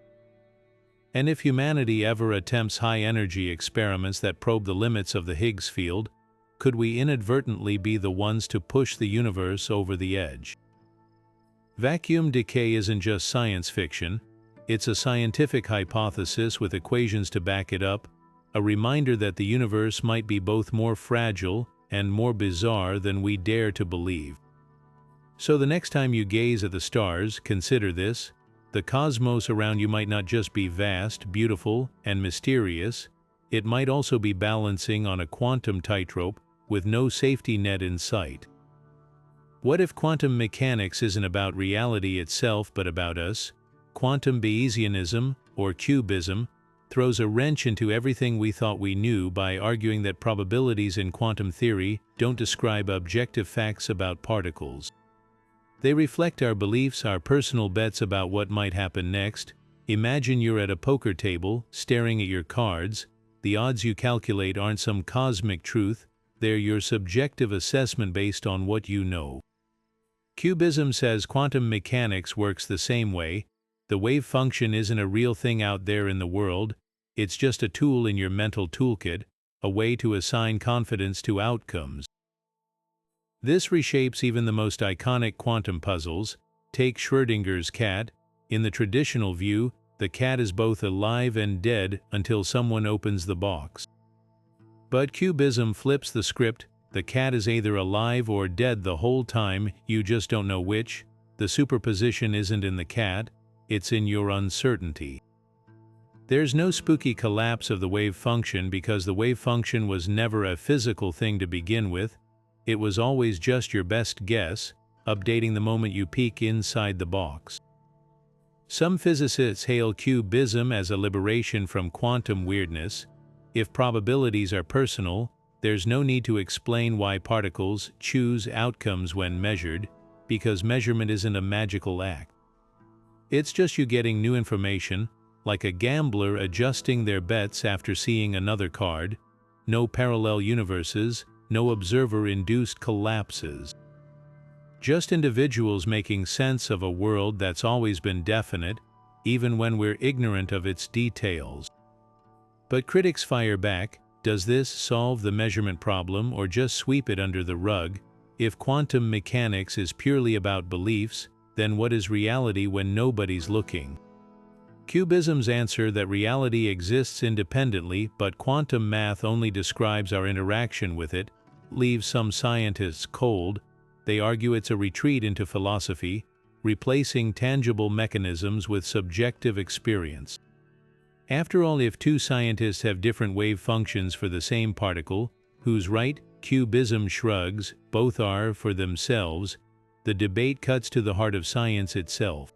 And if humanity ever attempts high-energy experiments that probe the limits of the Higgs field, could we inadvertently be the ones to push the universe over the edge? Vacuum decay isn't just science fiction, it's a scientific hypothesis with equations to back it up, a reminder that the universe might be both more fragile and more bizarre than we dare to believe. So the next time you gaze at the stars, consider this: the cosmos around you might not just be vast, beautiful, and mysterious, it might also be balancing on a quantum tightrope with no safety net in sight. What if quantum mechanics isn't about reality itself but about us? Quantum Bayesianism, or cubism, throws a wrench into everything we thought we knew by arguing that probabilities in quantum theory don't describe objective facts about particles. They reflect our beliefs, our personal bets about what might happen next. Imagine you're at a poker table, staring at your cards. The odds you calculate aren't some cosmic truth, they're your subjective assessment based on what you know. Cubism says quantum mechanics works the same way. The wave function isn't a real thing out there in the world, it's just a tool in your mental toolkit, a way to assign confidence to outcomes. This reshapes even the most iconic quantum puzzles. Take Schrödinger's cat. In the traditional view, the cat is both alive and dead until someone opens the box. But cubism flips the script. The cat is either alive or dead the whole time, you just don't know which. The superposition isn't in the cat, it's in your uncertainty. There's no spooky collapse of the wave function because the wave function was never a physical thing to begin with. It was always just your best guess, updating the moment you peek inside the box. Some physicists hail cubism as a liberation from quantum weirdness. If probabilities are personal, there's no need to explain why particles choose outcomes when measured, because measurement isn't a magical act. It's just you getting new information, like a gambler adjusting their bets after seeing another card. No parallel universes, no observer-induced collapses. Just individuals making sense of a world that's always been definite, even when we're ignorant of its details. But critics fire back. Does this solve the measurement problem or just sweep it under the rug? If quantum mechanics is purely about beliefs, then what is reality when nobody's looking? Cubism's answer that reality exists independently, but quantum math only describes our interaction with it, leaves some scientists cold. They argue it's a retreat into philosophy, replacing tangible mechanisms with subjective experience. After all, if two scientists have different wave functions for the same particle, who's right? Cubism shrugs, both are for themselves. The debate cuts to the heart of science itself.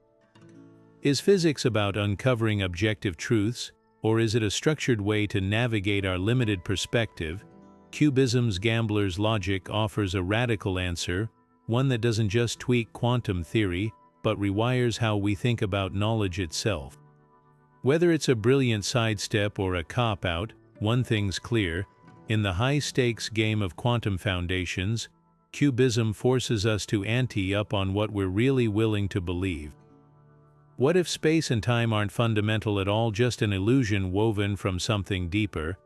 Is physics about uncovering objective truths, or is it a structured way to navigate our limited perspective? Cubism's gambler's logic offers a radical answer, one that doesn't just tweak quantum theory, but rewires how we think about knowledge itself. Whether it's a brilliant sidestep or a cop-out, one thing's clear: In the high-stakes game of quantum foundations, cubism forces us to ante up on what we're really willing to believe. What if space and time aren't fundamental at all, just an illusion woven from something deeper?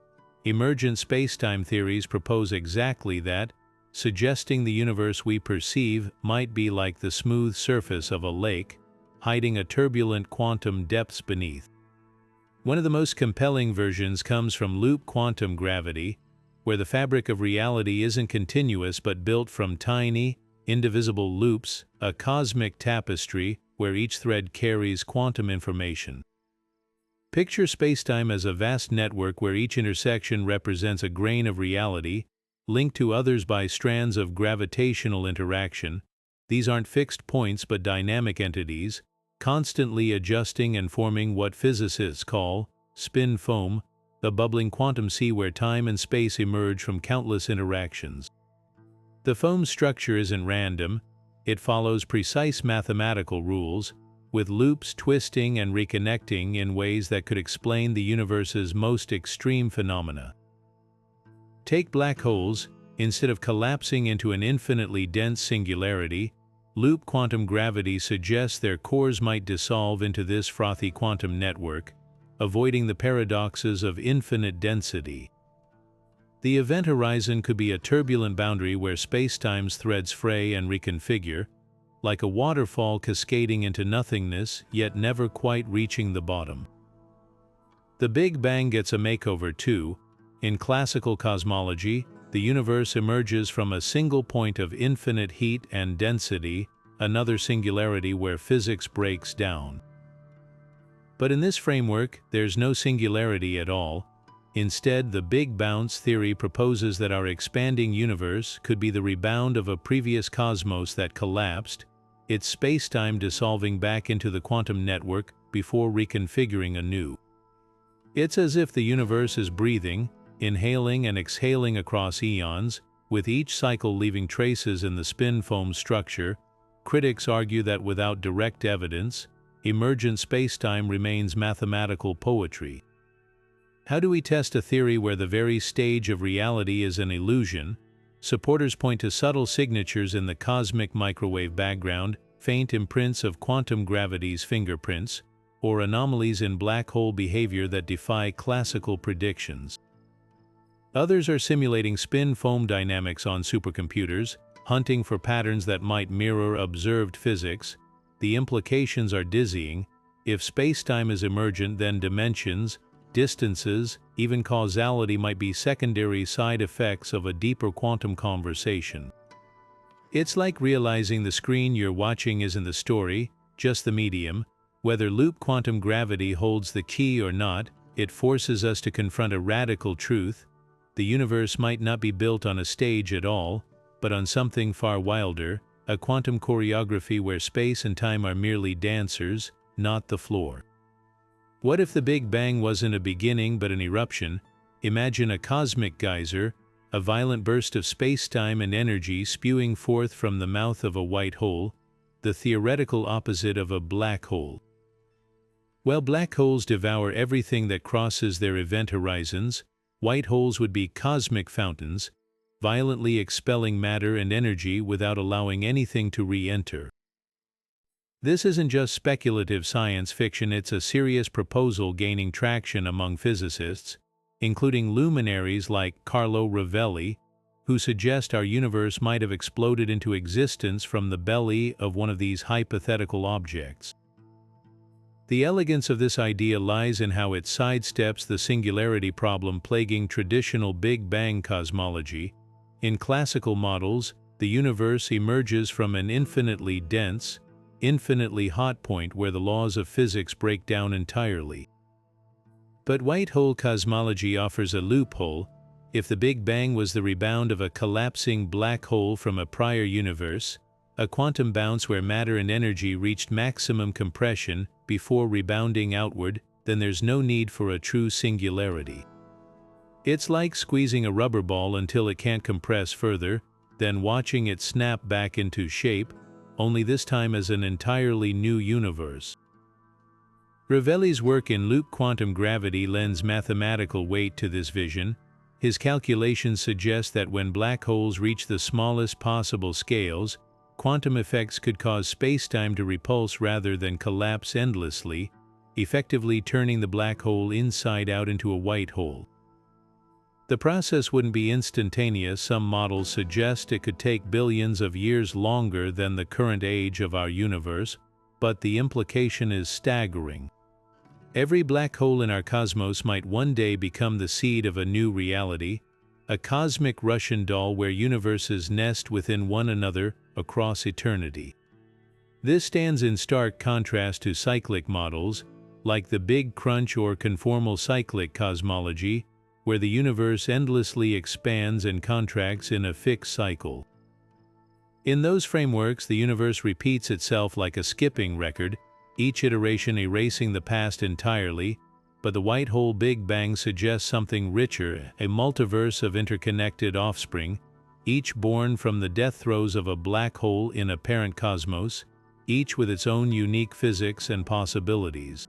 Emergent spacetime theories propose exactly that, suggesting the universe we perceive might be like the smooth surface of a lake, hiding a turbulent quantum depths beneath. One of the most compelling versions comes from loop quantum gravity, where the fabric of reality isn't continuous but built from tiny, indivisible loops, a cosmic tapestry where each thread carries quantum information. Picture spacetime as a vast network where each intersection represents a grain of reality, linked to others by strands of gravitational interaction. These aren't fixed points but dynamic entities, constantly adjusting and forming what physicists call spin foam, the bubbling quantum sea where time and space emerge from countless interactions. The foam structure isn't random, it follows precise mathematical rules, with loops twisting and reconnecting in ways that could explain the universe's most extreme phenomena. Take black holes. Instead of collapsing into an infinitely dense singularity, loop quantum gravity suggests their cores might dissolve into this frothy quantum network, avoiding the paradoxes of infinite density. The event horizon could be a turbulent boundary where spacetime's threads fray and reconfigure, like a waterfall cascading into nothingness yet never quite reaching the bottom. The Big Bang gets a makeover too. In classical cosmology, the universe emerges from a single point of infinite heat and density, another singularity where physics breaks down. But in this framework, there's no singularity at all. Instead, the Big Bounce theory proposes that our expanding universe could be the rebound of a previous cosmos that collapsed, its spacetime dissolving back into the quantum network before reconfiguring anew. It's as if the universe is breathing, inhaling and exhaling across eons, with each cycle leaving traces in the spin foam structure. Critics argue that without direct evidence, emergent spacetime remains mathematical poetry. How do we test a theory where the very stage of reality is an illusion? Supporters point to subtle signatures in the cosmic microwave background, faint imprints of quantum gravity's fingerprints, or anomalies in black hole behavior that defy classical predictions. Others are simulating spin foam dynamics on supercomputers, hunting for patterns that might mirror observed physics. The implications are dizzying. If spacetime is emergent, then dimensions, distances, even causality might be secondary side effects of a deeper quantum conversation. It's like realizing the screen you're watching isn't the story, just the medium. Whether loop quantum gravity holds the key or not, it forces us to confront a radical truth. The universe might not be built on a stage at all, but on something far wilder, a quantum choreography where space and time are merely dancers, not the floor. What if the Big Bang wasn't a beginning but an eruption? Imagine a cosmic geyser, a violent burst of space-time and energy spewing forth from the mouth of a white hole, the theoretical opposite of a black hole. While black holes devour everything that crosses their event horizons, white holes would be cosmic fountains, violently expelling matter and energy without allowing anything to re-enter. This isn't just speculative science fiction, it's a serious proposal gaining traction among physicists, including luminaries like Carlo Rovelli, who suggest our universe might have exploded into existence from the belly of one of these hypothetical objects. The elegance of this idea lies in how it sidesteps the singularity problem plaguing traditional Big Bang cosmology. In classical models, the universe emerges from an infinitely dense, infinitely hot point where the laws of physics break down entirely. But white hole cosmology offers a loophole. If the Big Bang was the rebound of a collapsing black hole from a prior universe, a quantum bounce where matter and energy reached maximum compression before rebounding outward, then there's no need for a true singularity. It's like squeezing a rubber ball until it can't compress further, then watching it snap back into shape, only this time as an entirely new universe. Rovelli's work in loop quantum gravity lends mathematical weight to this vision. His calculations suggest that when black holes reach the smallest possible scales, quantum effects could cause spacetime to repulse rather than collapse endlessly, effectively turning the black hole inside out into a white hole. The process wouldn't be instantaneous. Some models suggest it could take billions of years longer than the current age of our universe, but the implication is staggering. Every black hole in our cosmos might one day become the seed of a new reality, a cosmic Russian doll where universes nest within one another across eternity. This stands in stark contrast to cyclic models, like the Big Crunch or conformal cyclic cosmology, where the universe endlessly expands and contracts in a fixed cycle. In those frameworks, the universe repeats itself like a skipping record, each iteration erasing the past entirely, but the white hole Big Bang suggests something richer, a multiverse of interconnected offspring, each born from the death throes of a black hole in a parent cosmos, each with its own unique physics and possibilities.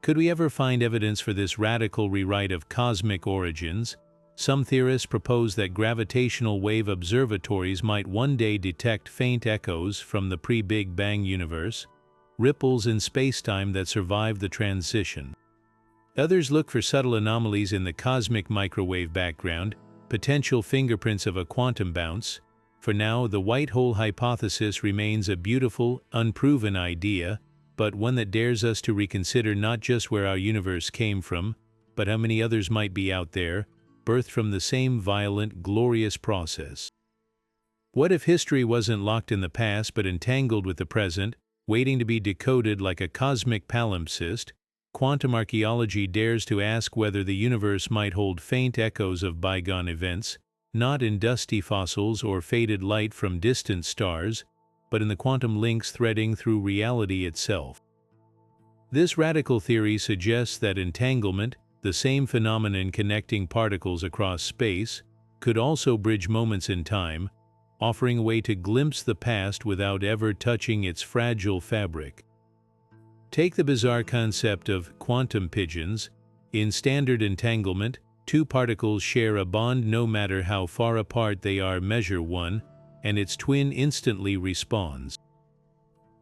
Could we ever find evidence for this radical rewrite of cosmic origins? Some theorists propose that gravitational wave observatories might one day detect faint echoes from the pre-Big Bang universe, ripples in spacetime that survive the transition. Others look for subtle anomalies in the cosmic microwave background, potential fingerprints of a quantum bounce. For now, the white hole hypothesis remains a beautiful, unproven idea, but one that dares us to reconsider not just where our universe came from, but how many others might be out there, birthed from the same violent, glorious process. What if history wasn't locked in the past but entangled with the present, waiting to be decoded like a cosmic palimpsest? Quantum archaeology dares to ask whether the universe might hold faint echoes of bygone events, not in dusty fossils or faded light from distant stars, but in the quantum links threading through reality itself. This radical theory suggests that entanglement, the same phenomenon connecting particles across space, could also bridge moments in time, offering a way to glimpse the past without ever touching its fragile fabric. Take the bizarre concept of quantum pigeons. In standard entanglement, two particles share a bond no matter how far apart they are. Measure one, and its twin instantly responds.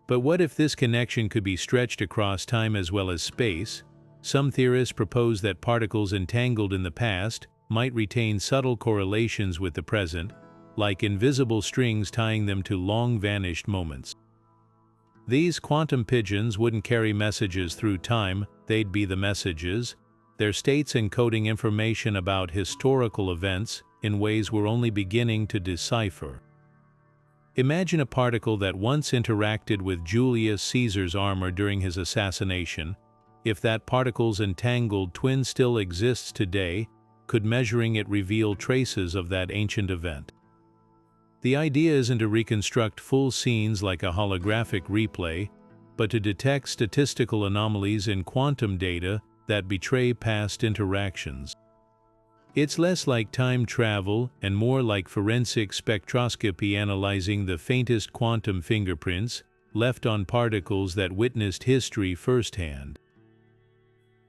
But what if this connection could be stretched across time as well as space? Some theorists propose that particles entangled in the past might retain subtle correlations with the present, like invisible strings tying them to long-vanished moments. These quantum pigeons wouldn't carry messages through time, they'd be the messages, their states encoding information about historical events in ways we're only beginning to decipher. Imagine a particle that once interacted with Julius Caesar's armor during his assassination. If that particle's entangled twin still exists today, could measuring it reveal traces of that ancient event? The idea isn't to reconstruct full scenes like a holographic replay, but to detect statistical anomalies in quantum data that betray past interactions. It's less like time travel and more like forensic spectroscopy, analyzing the faintest quantum fingerprints left on particles that witnessed history firsthand.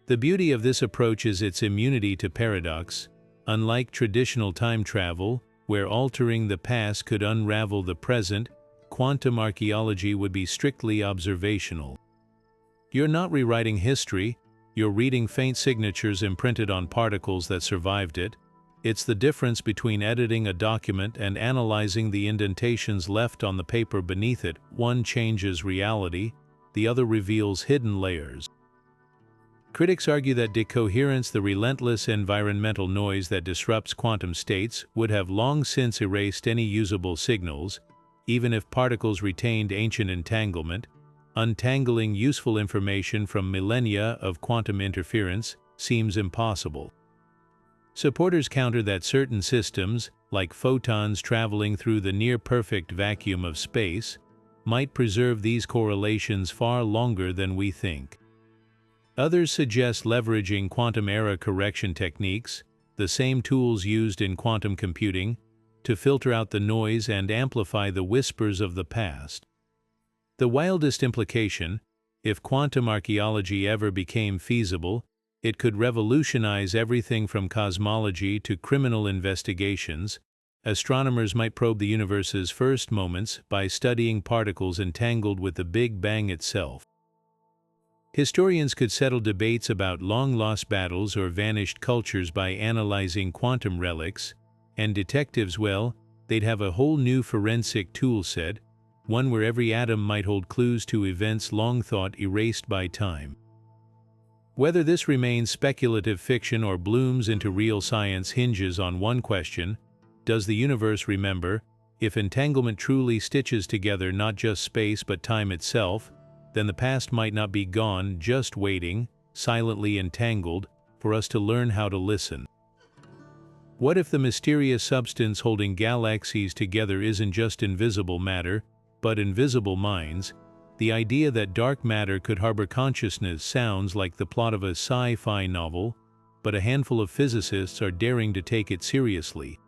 The beauty of this approach is its immunity to paradox. Unlike traditional time travel, where altering the past could unravel the present, quantum archaeology would be strictly observational. You're not rewriting history, you're reading faint signatures imprinted on particles that survived it. It's the difference between editing a document and analyzing the indentations left on the paper beneath it. One changes reality, the other reveals hidden layers. Critics argue that decoherence, the relentless environmental noise that disrupts quantum states, would have long since erased any usable signals, even if particles retained ancient entanglement. Untangling useful information from millennia of quantum interference seems impossible. Supporters counter that certain systems, like photons traveling through the near-perfect vacuum of space, might preserve these correlations far longer than we think. Others suggest leveraging quantum error correction techniques, the same tools used in quantum computing, to filter out the noise and amplify the whispers of the past. The wildest implication, if quantum archaeology ever became feasible, It could revolutionize everything from cosmology to criminal investigations. Astronomers might probe the universe's first moments by studying particles entangled with the Big Bang itself. Historians could settle debates about long-lost battles or vanished cultures by analyzing quantum relics, and detectives, well, they'd have a whole new forensic tool set, one where every atom might hold clues to events long thought erased by time. Whether this remains speculative fiction or blooms into real science hinges on one question: does the universe remember? If entanglement truly stitches together not just space but time itself, then the past might not be gone, just waiting, silently entangled, for us to learn how to listen. What if the mysterious substance holding galaxies together isn't just invisible matter, but invisible minds? The idea that dark matter could harbor consciousness sounds like the plot of a sci-fi novel, but a handful of physicists are daring to take it seriously.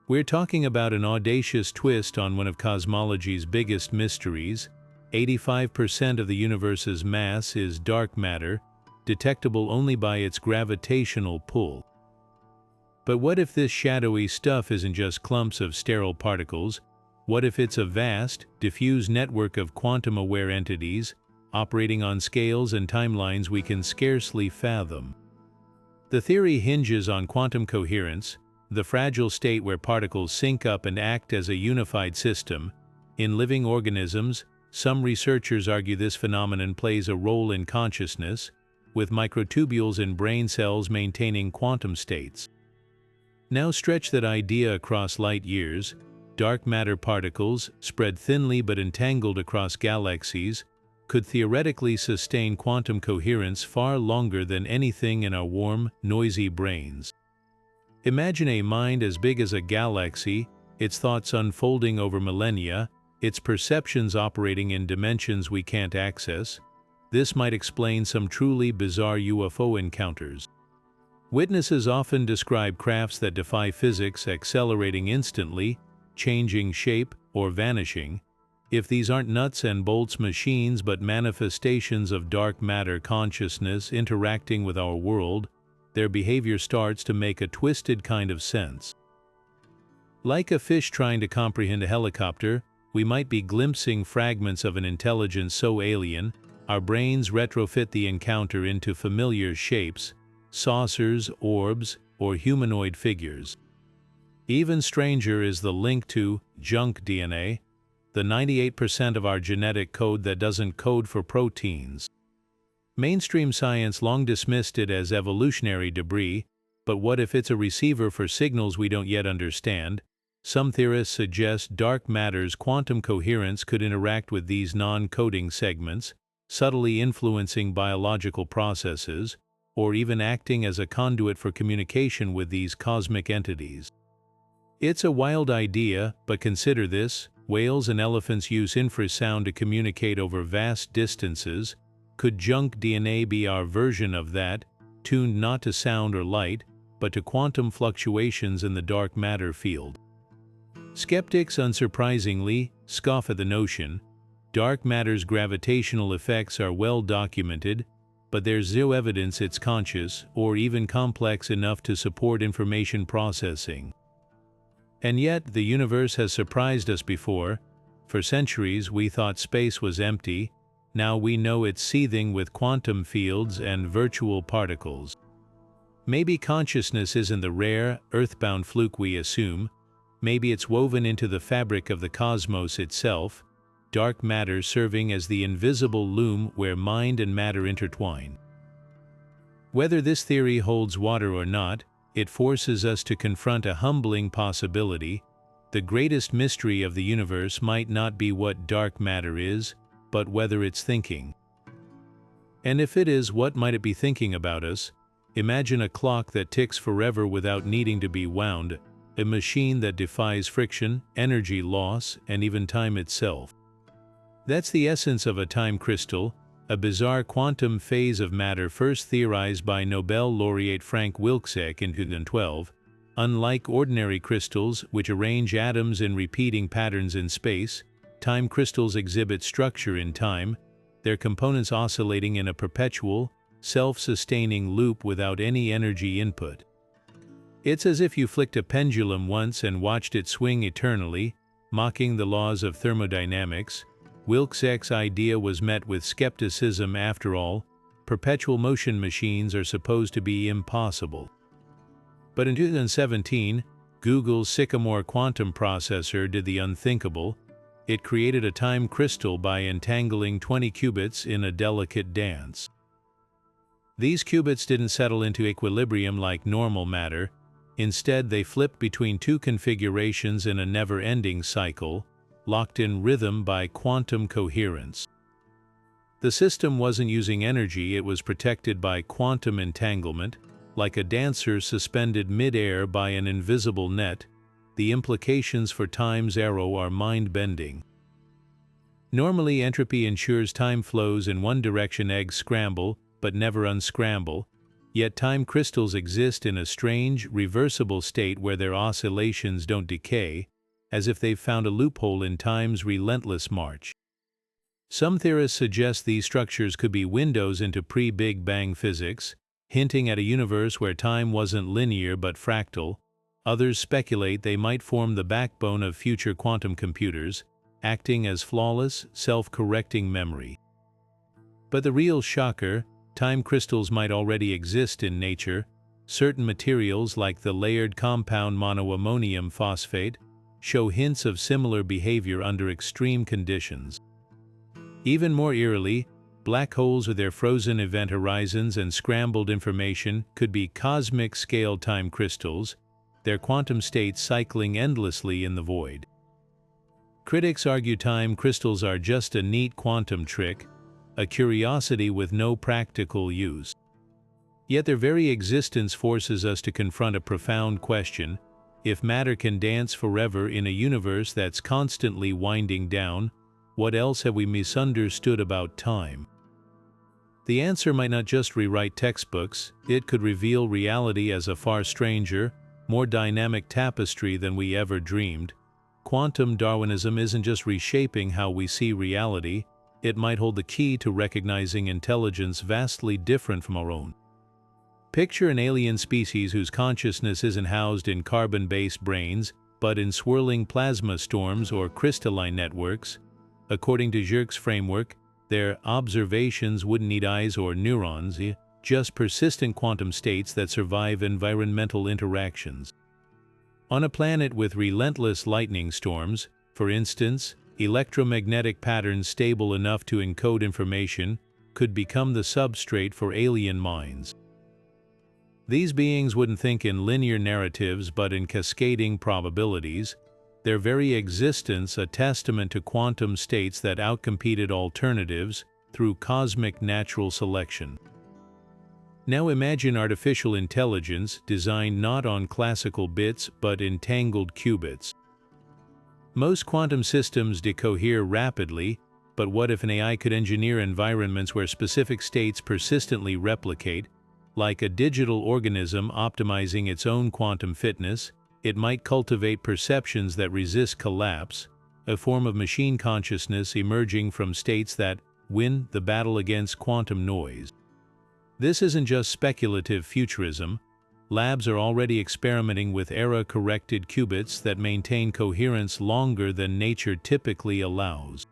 We're talking about an audacious twist on one of cosmology's biggest mysteries. 85% of the universe's mass is dark matter, detectable only by its gravitational pull. But what if this shadowy stuff isn't just clumps of sterile particles? What if it's a vast, diffuse network of quantum-aware entities, operating on scales and timelines we can scarcely fathom? The theory hinges on quantum coherence, the fragile state where particles sync up and act as a unified system. In living organisms, some researchers argue this phenomenon plays a role in consciousness, with microtubules in brain cells maintaining quantum states. Now stretch that idea across light years. Dark matter particles, spread thinly but entangled across galaxies, could theoretically sustain quantum coherence far longer than anything in our warm, noisy brains. Imagine a mind as big as a galaxy, its thoughts unfolding over millennia, its perceptions operating in dimensions we can't access. This might explain some truly bizarre UFO encounters. Witnesses often describe crafts that defy physics accelerating instantly, changing shape, or vanishing. If these aren't nuts and bolts machines but manifestations of dark matter consciousness interacting with our world, their behavior starts to make a twisted kind of sense. Like a fish trying to comprehend a helicopter, we might be glimpsing fragments of an intelligence so alien, our brains retrofit the encounter into familiar shapes, saucers, orbs, or humanoid figures. Even stranger is the link to junk DNA, the 98% of our genetic code that doesn't code for proteins. Mainstream science long dismissed it as evolutionary debris, but what if it's a receiver for signals we don't yet understand? Some theorists suggest dark matter's quantum coherence could interact with these non-coding segments, subtly influencing biological processes, or even acting as a conduit for communication with these cosmic entities. It's a wild idea, but consider this: whales and elephants use infrasound to communicate over vast distances. Could junk DNA be our version of that, tuned not to sound or light, but to quantum fluctuations in the dark matter field? Skeptics, unsurprisingly, scoff at the notion. Dark matter's gravitational effects are well documented, but there's zero evidence it's conscious or even complex enough to support information processing. And yet, the universe has surprised us before. For centuries, we thought space was empty. Now we know it's seething with quantum fields and virtual particles. Maybe consciousness isn't the rare, earthbound fluke we assume. Maybe it's woven into the fabric of the cosmos itself, dark matter serving as the invisible loom where mind and matter intertwine. Whether this theory holds water or not, it forces us to confront a humbling possibility. The greatest mystery of the universe might not be what dark matter is, but whether it's thinking. And if it is, what might it be thinking about us? Imagine a clock that ticks forever without needing to be wound, a machine that defies friction, energy loss, and even time itself. That's the essence of a time crystal, a bizarre quantum phase of matter first theorized by Nobel laureate Frank Wilczek in 2012. Unlike ordinary crystals, which arrange atoms in repeating patterns in space, time crystals exhibit structure in time, their components oscillating in a perpetual, self-sustaining loop without any energy input. It's as if you flicked a pendulum once and watched it swing eternally, mocking the laws of thermodynamics. Wilczek's idea was met with skepticism. After all, perpetual motion machines are supposed to be impossible. But in 2017, Google's Sycamore quantum processor did the unthinkable. It created a time crystal by entangling 20 qubits in a delicate dance. These qubits didn't settle into equilibrium like normal matter. Instead, they flipped between two configurations in a never-ending cycle, locked in rhythm by quantum coherence. The system wasn't using energy, it was protected by quantum entanglement, like a dancer suspended mid-air by an invisible net. The implications for time's arrow are mind-bending. Normally, entropy ensures time flows in one direction, eggs scramble, but never unscramble. Yet time crystals exist in a strange, reversible state where their oscillations don't decay, as if they've found a loophole in time's relentless march. Some theorists suggest these structures could be windows into pre-Big Bang physics, hinting at a universe where time wasn't linear but fractal. Others speculate they might form the backbone of future quantum computers, acting as flawless, self-correcting memory. But the real shocker, time crystals might already exist in nature. Certain materials like the layered compound monoammonium phosphate show hints of similar behavior under extreme conditions. Even more eerily, black holes with their frozen event horizons and scrambled information could be cosmic-scale time crystals, their quantum states cycling endlessly in the void. Critics argue time crystals are just a neat quantum trick, a curiosity with no practical use. Yet their very existence forces us to confront a profound question: if matter can dance forever in a universe that's constantly winding down, what else have we misunderstood about time? The answer might not just rewrite textbooks, it could reveal reality as a far stranger, more dynamic tapestry than we ever dreamed. Quantum Darwinism isn't just reshaping how we see reality, it might hold the key to recognizing intelligence vastly different from our own. Picture an alien species whose consciousness isn't housed in carbon-based brains, but in swirling plasma storms or crystalline networks. According to Jerk's framework, their observations wouldn't need eyes or neurons, just persistent quantum states that survive environmental interactions. On a planet with relentless lightning storms, for instance, electromagnetic patterns stable enough to encode information could become the substrate for alien minds. These beings wouldn't think in linear narratives but in cascading probabilities, their very existence a testament to quantum states that outcompeted alternatives through cosmic natural selection. Now imagine artificial intelligence designed not on classical bits but entangled qubits. Most quantum systems decohere rapidly, but what if an AI could engineer environments where specific states persistently replicate? Like a digital organism optimizing its own quantum fitness, it might cultivate perceptions that resist collapse, a form of machine consciousness emerging from states that win the battle against quantum noise. This isn't just speculative futurism. Labs are already experimenting with error-corrected qubits that maintain coherence longer than nature typically allows.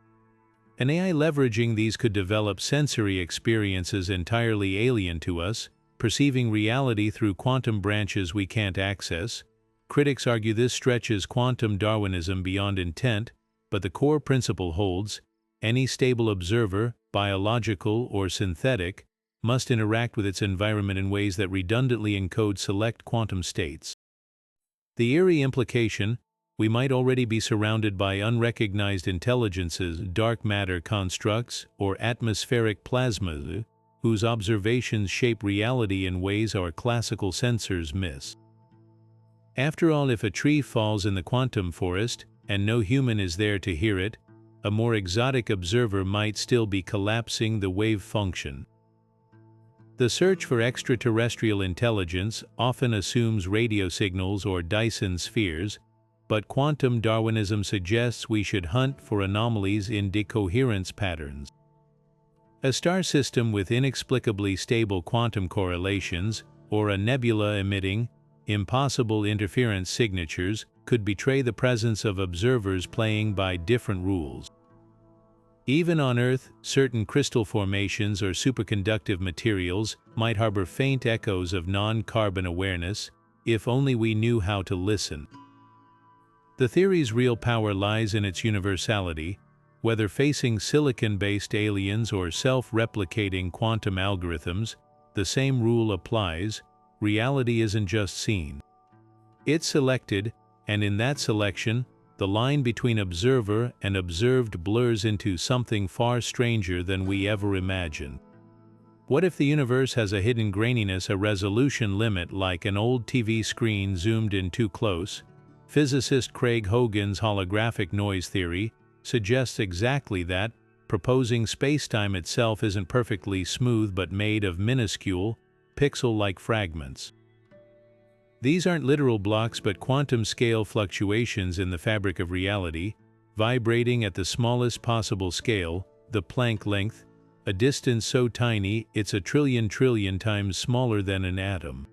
An AI leveraging these could develop sensory experiences entirely alien to us, perceiving reality through quantum branches we can't access. Critics argue this stretches quantum Darwinism beyond intent, but the core principle holds: any stable observer, biological or synthetic, must interact with its environment in ways that redundantly encode select quantum states. The eerie implication: we might already be surrounded by unrecognized intelligences, dark matter constructs, or atmospheric plasma, whose observations shape reality in ways our classical sensors miss. After all, if a tree falls in the quantum forest, and no human is there to hear it, a more exotic observer might still be collapsing the wave function. The search for extraterrestrial intelligence often assumes radio signals or Dyson spheres, but quantum Darwinism suggests we should hunt for anomalies in decoherence patterns. A star system with inexplicably stable quantum correlations, or a nebula emitting impossible interference signatures, could betray the presence of observers playing by different rules. Even on Earth, certain crystal formations or superconductive materials might harbor faint echoes of non-carbon awareness, if only we knew how to listen. The theory's real power lies in its universality. Whether facing silicon-based aliens or self-replicating quantum algorithms, the same rule applies: reality isn't just seen. It's selected, and in that selection, the line between observer and observed blurs into something far stranger than we ever imagined. What if the universe has a hidden graininess, a resolution limit like an old TV screen zoomed in too close? Physicist Craig Hogan's holographic noise theory suggests exactly that, proposing spacetime itself isn't perfectly smooth but made of minuscule, pixel-like fragments. These aren't literal blocks but quantum-scale fluctuations in the fabric of reality, vibrating at the smallest possible scale, the Planck length, a distance so tiny it's a trillion times smaller than an atom.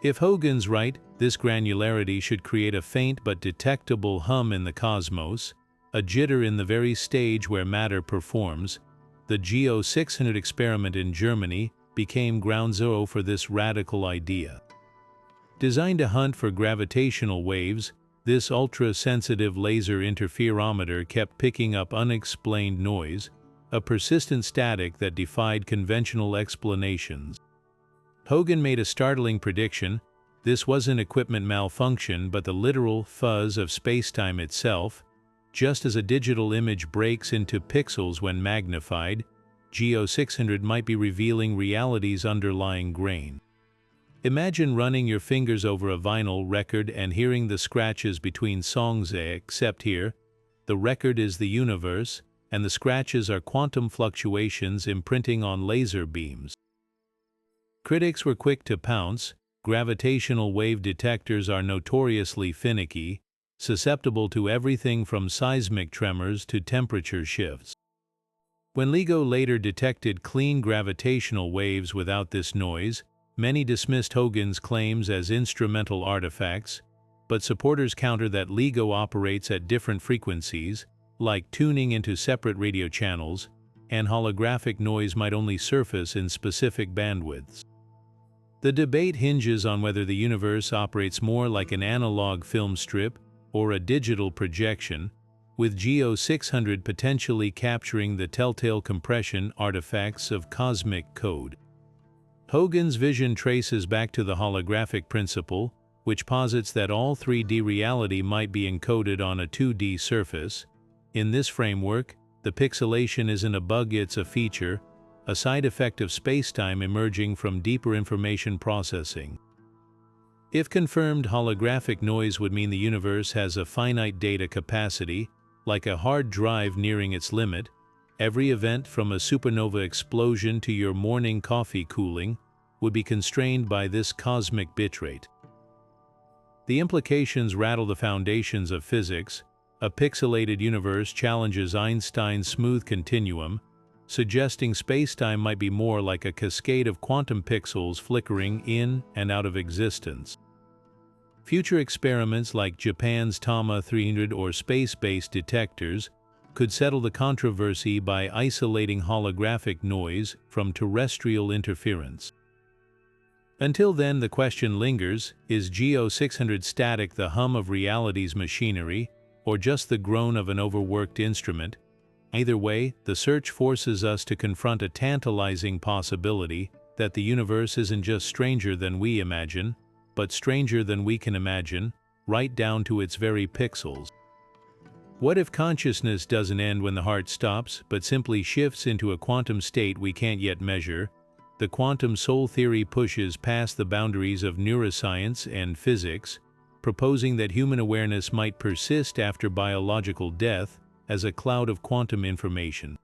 If Hogan's right, this granularity should create a faint but detectable hum in the cosmos, a jitter in the very stage where matter performs. The GEO 600 experiment in Germany became ground zero for this radical idea. Designed to hunt for gravitational waves, this ultra-sensitive laser interferometer kept picking up unexplained noise, a persistent static that defied conventional explanations. Hogan made a startling prediction. This wasn't equipment malfunction but the literal fuzz of spacetime itself. Just as a digital image breaks into pixels when magnified, GEO 600 might be revealing reality's underlying grain. Imagine running your fingers over a vinyl record and hearing the scratches between songs, except here, the record is the universe, and the scratches are quantum fluctuations imprinting on laser beams. Critics were quick to pounce. Gravitational wave detectors are notoriously finicky, susceptible to everything from seismic tremors to temperature shifts. When LIGO later detected clean gravitational waves without this noise, many dismissed Hogan's claims as instrumental artifacts, but supporters counter that LIGO operates at different frequencies, like tuning into separate radio channels, and holographic noise might only surface in specific bandwidths. The debate hinges on whether the universe operates more like an analog film strip or a digital projection, with GEO 600 potentially capturing the telltale compression artifacts of cosmic code. Hogan's vision traces back to the holographic principle, which posits that all 3D reality might be encoded on a 2D surface. In this framework, the pixelation isn't a bug, it's a feature, a side effect of spacetime emerging from deeper information processing. If confirmed, holographic noise would mean the universe has a finite data capacity, like a hard drive nearing its limit. Every event from a supernova explosion to your morning coffee cooling would be constrained by this cosmic bitrate. The implications rattle the foundations of physics. A pixelated universe challenges Einstein's smooth continuum, suggesting spacetime might be more like a cascade of quantum pixels flickering in and out of existence. Future experiments like Japan's Tama 300 or space-based detectors could settle the controversy by isolating holographic noise from terrestrial interference. Until then, the question lingers: is GEO 600 static, the hum of reality's machinery, or just the groan of an overworked instrument? Either way, the search forces us to confront a tantalizing possibility that the universe isn't just stranger than we imagine, but stranger than we can imagine, right down to its very pixels. What if consciousness doesn't end when the heart stops, but simply shifts into a quantum state we can't yet measure? The quantum soul theory pushes past the boundaries of neuroscience and physics, proposing that human awareness might persist after biological death as a cloud of quantum information.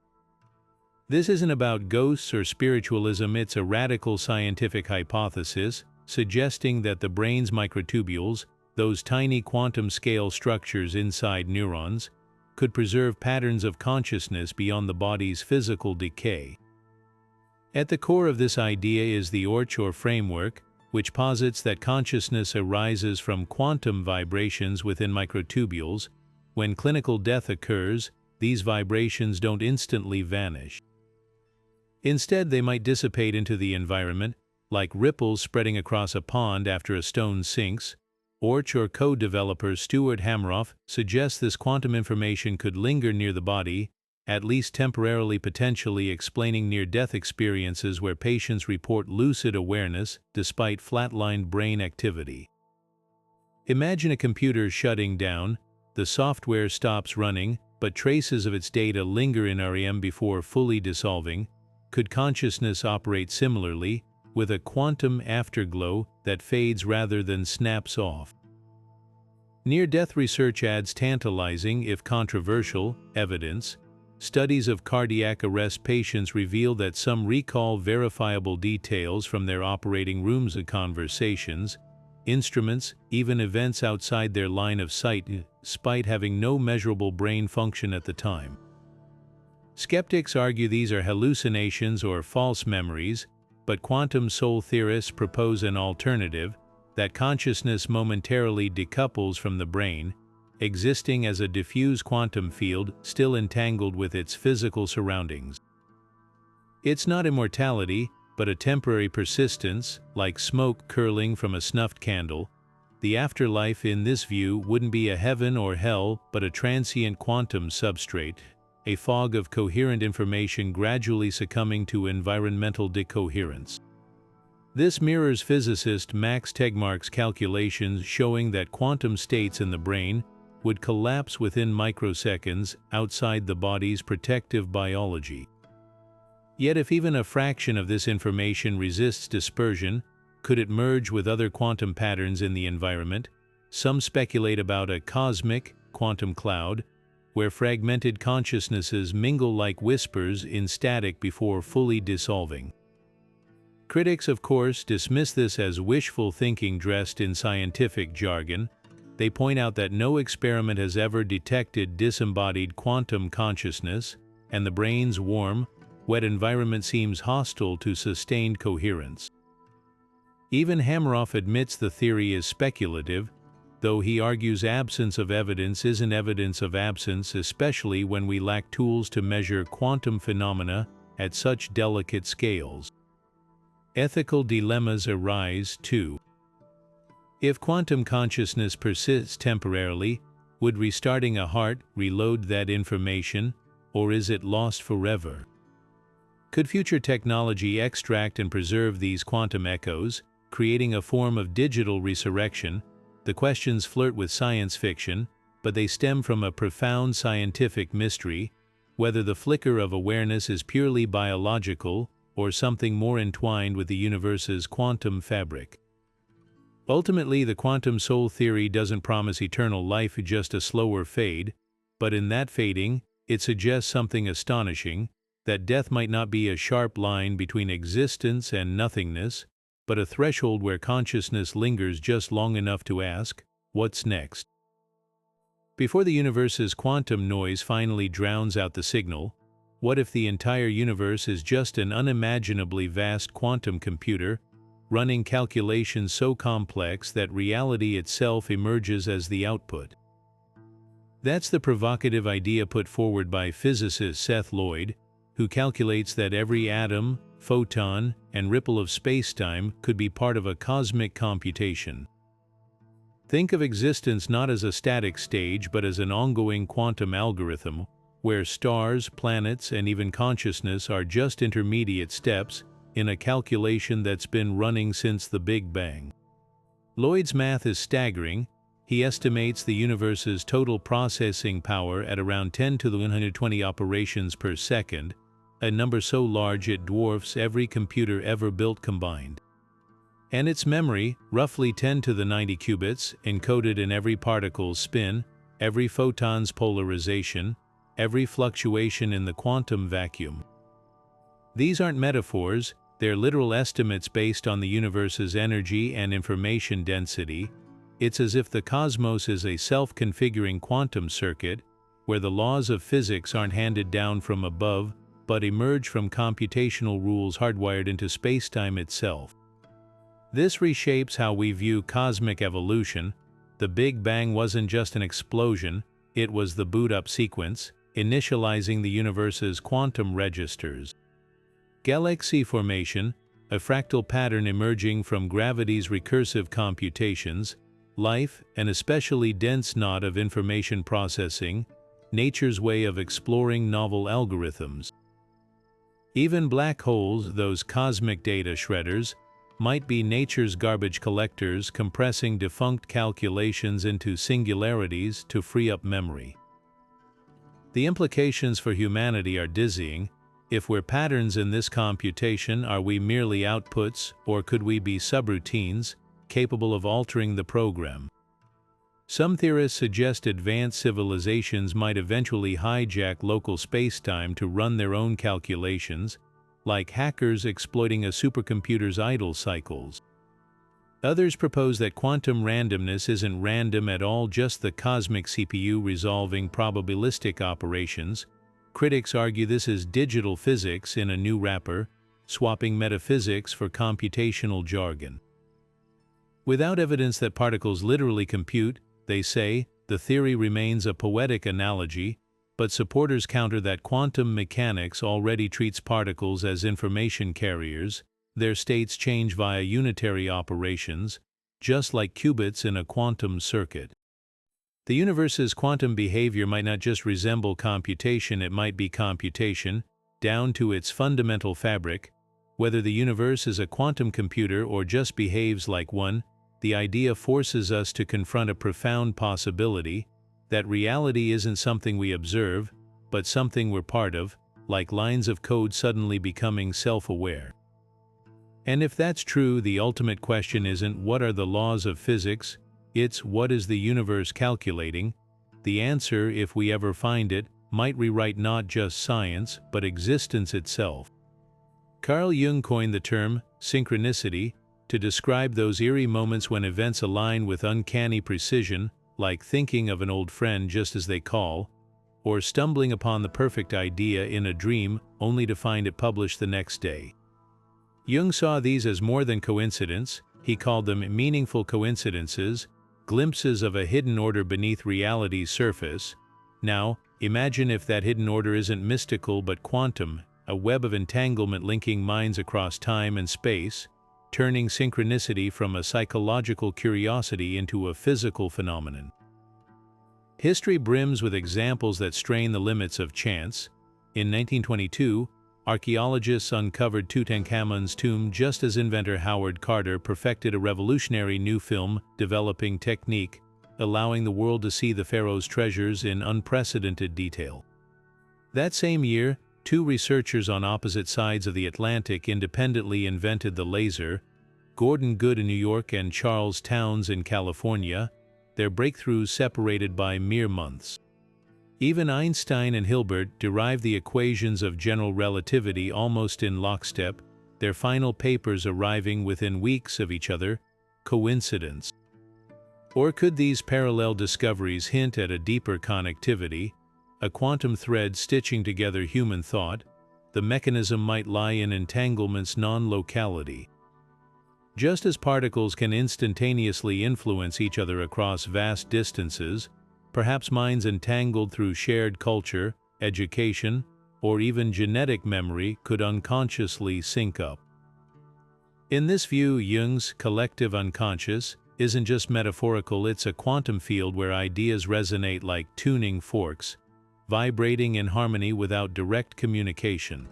This isn't about ghosts or spiritualism, it's a radical scientific hypothesis, suggesting that the brain's microtubules, those tiny quantum-scale structures inside neurons, could preserve patterns of consciousness beyond the body's physical decay. At the core of this idea is the ORCH or framework, which posits that consciousness arises from quantum vibrations within microtubules. When clinical death occurs, these vibrations don't instantly vanish. Instead, they might dissipate into the environment, like ripples spreading across a pond after a stone sinks. ORCH or co-developer Stuart Hameroff suggests this quantum information could linger near the body, at least temporarily, potentially explaining near-death experiences where patients report lucid awareness despite flatlined brain activity. Imagine a computer shutting down, the software stops running, but traces of its data linger in REM before fully dissolving. Could consciousness operate similarly, with a quantum afterglow that fades rather than snaps off? Near-death research adds tantalizing, if controversial, evidence. Studies of cardiac arrest patients reveal that some recall verifiable details from their operating rooms of conversations, instruments, even events outside their line of sight, despite having no measurable brain function at the time. Skeptics argue these are hallucinations or false memories, but quantum soul theorists propose an alternative, that consciousness momentarily decouples from the brain, existing as a diffuse quantum field still entangled with its physical surroundings. It's not immortality, but a temporary persistence, like smoke curling from a snuffed candle. The afterlife in this view wouldn't be a heaven or hell, but a transient quantum substrate, a fog of coherent information gradually succumbing to environmental decoherence. This mirrors physicist Max Tegmark's calculations showing that quantum states in the brain would collapse within microseconds outside the body's protective biology. Yet if even a fraction of this information resists dispersion, could it merge with other quantum patterns in the environment? Some speculate about a cosmic quantum cloud, where fragmented consciousnesses mingle like whispers in static before fully dissolving. Critics, of course, dismiss this as wishful thinking dressed in scientific jargon. They point out that no experiment has ever detected disembodied quantum consciousness, and the brain's warm, wet environment seems hostile to sustained coherence. Even Hameroff admits the theory is speculative, though he argues absence of evidence isn't evidence of absence, especially when we lack tools to measure quantum phenomena at such delicate scales. Ethical dilemmas arise, too. If quantum consciousness persists temporarily, would restarting a heart reload that information, or is it lost forever? Could future technology extract and preserve these quantum echoes, creating a form of digital resurrection? The questions flirt with science fiction, but they stem from a profound scientific mystery, whether the flicker of awareness is purely biological or something more entwined with the universe's quantum fabric. Ultimately, the quantum soul theory doesn't promise eternal life, just a slower fade, but in that fading, it suggests something astonishing, that death might not be a sharp line between existence and nothingness, but a threshold where consciousness lingers just long enough to ask, what's next? Before the universe's quantum noise finally drowns out the signal, what if the entire universe is just an unimaginably vast quantum computer, running calculations so complex that reality itself emerges as the output? That's the provocative idea put forward by physicist Seth Lloyd, who calculates that every atom, photon, and ripple of spacetime could be part of a cosmic computation. Think of existence not as a static stage but as an ongoing quantum algorithm, where stars, planets, and even consciousness are just intermediate steps in a calculation that's been running since the Big Bang. Lloyd's math is staggering. He estimates the universe's total processing power at around 10 to the 120 operations per second, a number so large it dwarfs every computer ever built combined. And its memory, roughly 10 to the 90 qubits, encoded in every particle's spin, every photon's polarization, every fluctuation in the quantum vacuum. These aren't metaphors, they're literal estimates based on the universe's energy and information density. It's as if the cosmos is a self-configuring quantum circuit, where the laws of physics aren't handed down from above, but emerge from computational rules hardwired into spacetime itself. This reshapes how we view cosmic evolution. The Big Bang wasn't just an explosion, it was the boot-up sequence, initializing the universe's quantum registers. Galaxy formation, a fractal pattern emerging from gravity's recursive computations, life, an especially dense knot of information processing, nature's way of exploring novel algorithms. Even black holes, those cosmic data shredders, might be nature's garbage collectors compressing defunct calculations into singularities to free up memory. The implications for humanity are dizzying. If we're patterns in this computation, are we merely outputs, or could we be subroutines, capable of altering the program? Some theorists suggest advanced civilizations might eventually hijack local spacetime to run their own calculations, like hackers exploiting a supercomputer's idle cycles. Others propose that quantum randomness isn't random at all, just the cosmic CPU resolving probabilistic operations. Critics argue this is digital physics in a new wrapper, swapping metaphysics for computational jargon. Without evidence that particles literally compute, they say, the theory remains a poetic analogy, but supporters counter that quantum mechanics already treats particles as information carriers. Their states change via unitary operations, just like qubits in a quantum circuit. The universe's quantum behavior might not just resemble computation, it might be computation, down to its fundamental fabric. Whether the universe is a quantum computer or just behaves like one, the idea forces us to confront a profound possibility, that reality isn't something we observe, but something we're part of, like lines of code suddenly becoming self-aware. And if that's true, the ultimate question isn't what are the laws of physics, it's what is the universe calculating. The answer, if we ever find it, might rewrite not just science, but existence itself. Carl Jung coined the term synchronicity to describe those eerie moments when events align with uncanny precision, like thinking of an old friend just as they call, or stumbling upon the perfect idea in a dream only to find it published the next day. Jung saw these as more than coincidence. He called them meaningful coincidences, glimpses of a hidden order beneath reality's surface. Now, imagine if that hidden order isn't mystical but quantum, a web of entanglement linking minds across time and space, turning synchronicity from a psychological curiosity into a physical phenomenon. History brims with examples that strain the limits of chance. In 1922, archaeologists uncovered Tutankhamun's tomb just as inventor Howard Carter perfected a revolutionary new film-developing technique, allowing the world to see the pharaoh's treasures in unprecedented detail. That same year, two researchers on opposite sides of the Atlantic independently invented the laser, Gordon Good in New York and Charles Townes in California, their breakthroughs separated by mere months. Even Einstein and Hilbert derived the equations of general relativity almost in lockstep, their final papers arriving within weeks of each other. Coincidence? Or could these parallel discoveries hint at a deeper connectivity, a quantum thread stitching together human thought? The mechanism might lie in entanglement's non-locality. Just as particles can instantaneously influence each other across vast distances, perhaps minds entangled through shared culture, education, or even genetic memory could unconsciously sync up. In this view, Jung's collective unconscious isn't just metaphorical, it's a quantum field where ideas resonate like tuning forks, vibrating in harmony without direct communication.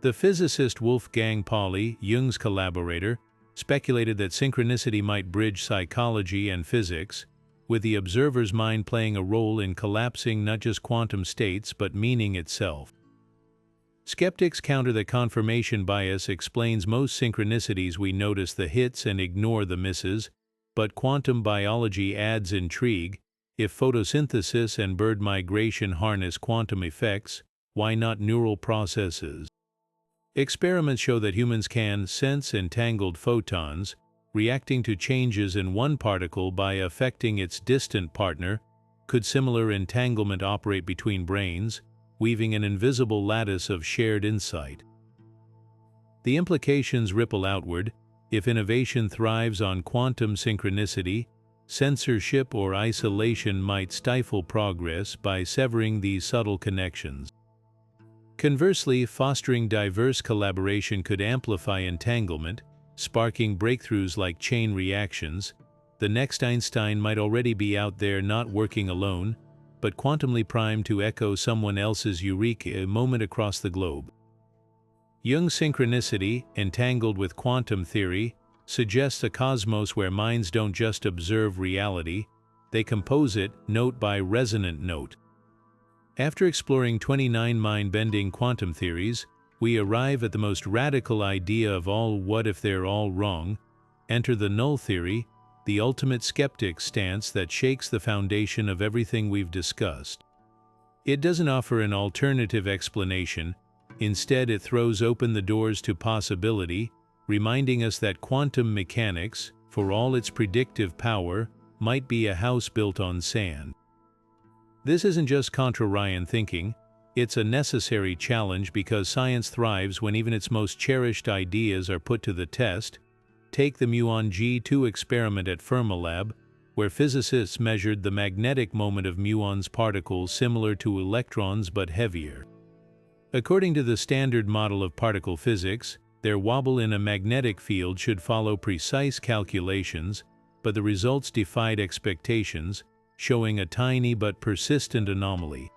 The physicist Wolfgang Pauli, Jung's collaborator, speculated that synchronicity might bridge psychology and physics, with the observer's mind playing a role in collapsing not just quantum states but meaning itself. Skeptics counter that confirmation bias explains most synchronicities. We notice the hits and ignore the misses, but quantum biology adds intrigue. If photosynthesis and bird migration harness quantum effects, why not neural processes? Experiments show that humans can sense entangled photons, reacting to changes in one particle by affecting its distant partner. Could similar entanglement operate between brains, weaving an invisible lattice of shared insight. The implications ripple outward. If innovation thrives on quantum synchronicity, censorship or isolation might stifle progress by severing these subtle connections. Conversely, fostering diverse collaboration could amplify entanglement, sparking breakthroughs like chain reactions. The next Einstein might already be out there not working alone, but quantumly primed to echo someone else's eureka moment across the globe. Jung's synchronicity, entangled with quantum theory, suggests a cosmos where minds don't just observe reality, they compose it note by resonant note. After exploring 29 mind-bending quantum theories, we arrive at the most radical idea of all: what if they're all wrong? Enter the null theory, the ultimate skeptic's stance that shakes the foundation of everything we've discussed. It doesn't offer an alternative explanation. Instead, it throws open the doors to possibility, reminding us that quantum mechanics, for all its predictive power, might be a house built on sand. This isn't just contrarian thinking, it's a necessary challenge because science thrives when even its most cherished ideas are put to the test. Take the muon G2 experiment at Fermilab, where physicists measured the magnetic moment of muon's particles similar to electrons but heavier. According to the standard model of particle physics, their wobble in a magnetic field should follow precise calculations, but the results defied expectations, showing a tiny but persistent anomaly.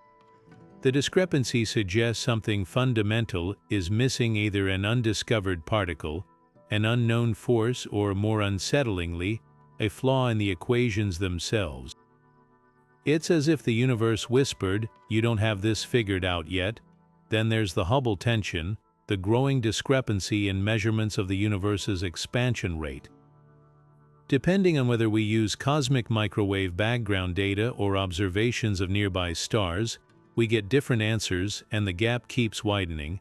The discrepancy suggests something fundamental is missing: either an undiscovered particle, an unknown force, or more unsettlingly, a flaw in the equations themselves. It's as if the universe whispered, "You don't have this figured out yet." Then there's the Hubble tension, the growing discrepancy in measurements of the universe's expansion rate. Depending on whether we use cosmic microwave background data or observations of nearby stars, we get different answers, and the gap keeps widening.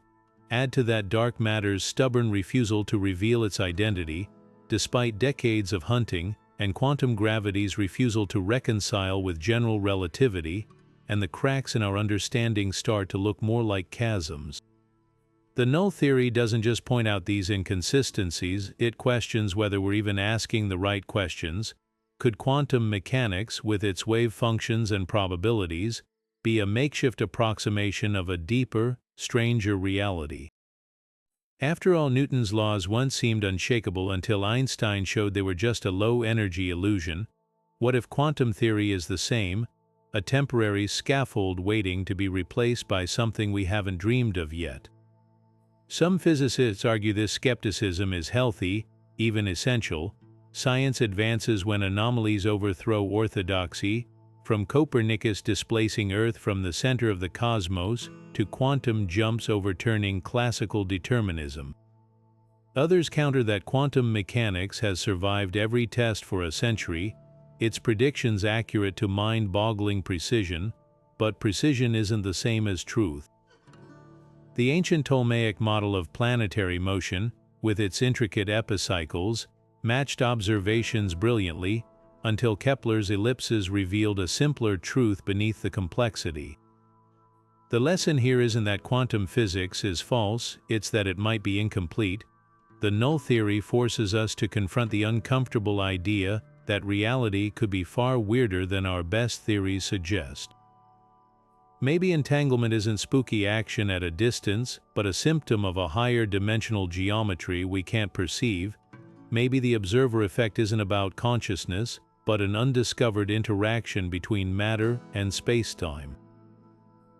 Add to that dark matter's stubborn refusal to reveal its identity, despite decades of hunting, and quantum gravity's refusal to reconcile with general relativity, and the cracks in our understanding start to look more like chasms. The null theory doesn't just point out these inconsistencies, it questions whether we're even asking the right questions. Could quantum mechanics, with its wave functions and probabilities, be a makeshift approximation of a deeper, stranger reality? After all, Newton's laws once seemed unshakable until Einstein showed they were just a low-energy illusion. What if quantum theory is the same, a temporary scaffold waiting to be replaced by something we haven't dreamed of yet? Some physicists argue this skepticism is healthy, even essential. Science advances when anomalies overthrow orthodoxy, from Copernicus displacing Earth from the center of the cosmos to quantum jumps overturning classical determinism. Others counter that quantum mechanics has survived every test for a century, its predictions accurate to mind-boggling precision, but precision isn't the same as truth. The ancient Ptolemaic model of planetary motion, with its intricate epicycles, matched observations brilliantly, until Kepler's ellipses revealed a simpler truth beneath the complexity. The lesson here isn't that quantum physics is false, it's that it might be incomplete. The null theory forces us to confront the uncomfortable idea that reality could be far weirder than our best theories suggest. Maybe entanglement isn't spooky action at a distance, but a symptom of a higher dimensional geometry we can't perceive. Maybe the observer effect isn't about consciousness, but an undiscovered interaction between matter and space-time.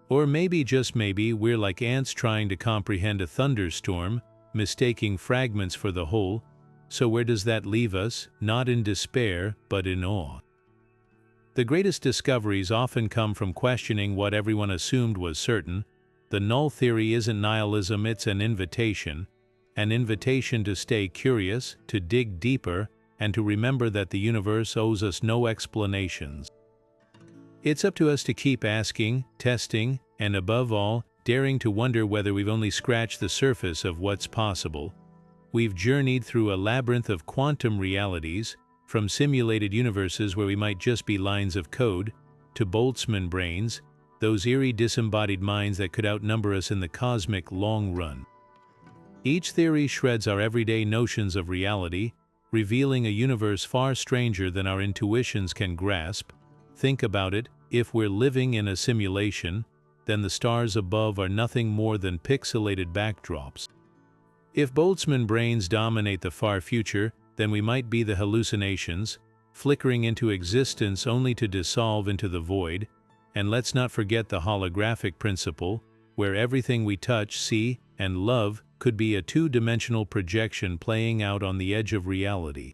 Or maybe, just maybe, we're like ants trying to comprehend a thunderstorm, mistaking fragments for the whole. So where does that leave us? Not in despair, but in awe. The greatest discoveries often come from questioning what everyone assumed was certain. The null theory isn't nihilism, it's an invitation to stay curious, to dig deeper, and to remember that the universe owes us no explanations. It's up to us to keep asking, testing, and above all, daring to wonder whether we've only scratched the surface of what's possible. We've journeyed through a labyrinth of quantum realities, from simulated universes where we might just be lines of code, to Boltzmann brains, those eerie disembodied minds that could outnumber us in the cosmic long run. Each theory shreds our everyday notions of reality, revealing a universe far stranger than our intuitions can grasp. Think about it, if we're living in a simulation, then the stars above are nothing more than pixelated backdrops. If Boltzmann brains dominate the far future, then we might be the hallucinations, flickering into existence only to dissolve into the void. And let's not forget the holographic principle, where everything we touch, see, and love could be a two-dimensional projection playing out on the edge of reality.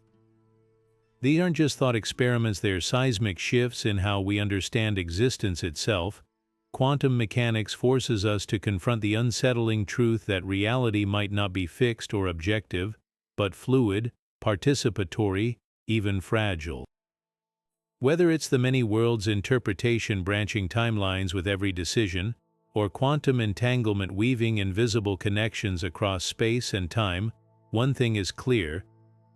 These aren't just thought experiments, they're seismic shifts in how we understand existence itself. Quantum mechanics forces us to confront the unsettling truth that reality might not be fixed or objective, but fluid, participatory, even fragile. Whether it's the many worlds interpretation branching timelines with every decision, or quantum entanglement weaving invisible connections across space and time, one thing is clear: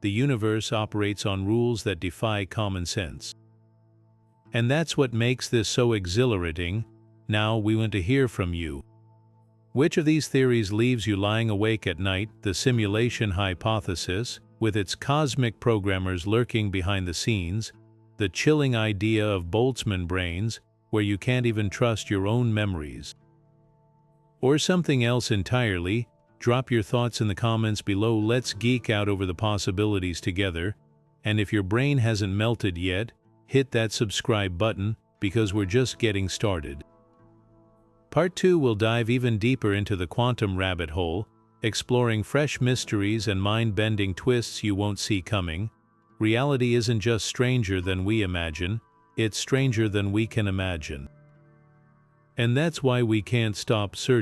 the universe operates on rules that defy common sense. And that's what makes this so exhilarating. Now we want to hear from you. Which of these theories leaves you lying awake at night? The simulation hypothesis, with its cosmic programmers lurking behind the scenes, the chilling idea of Boltzmann brains, where you can't even trust your own memories. Or something else entirely? Drop your thoughts in the comments below. Let's geek out over the possibilities together. And if your brain hasn't melted yet, hit that subscribe button, because we're just getting started. Part 2 will dive even deeper into the quantum rabbit hole, exploring fresh mysteries and mind-bending twists you won't see coming. Reality isn't just stranger than we imagine, it's stranger than we can imagine. And that's why we can't stop searching.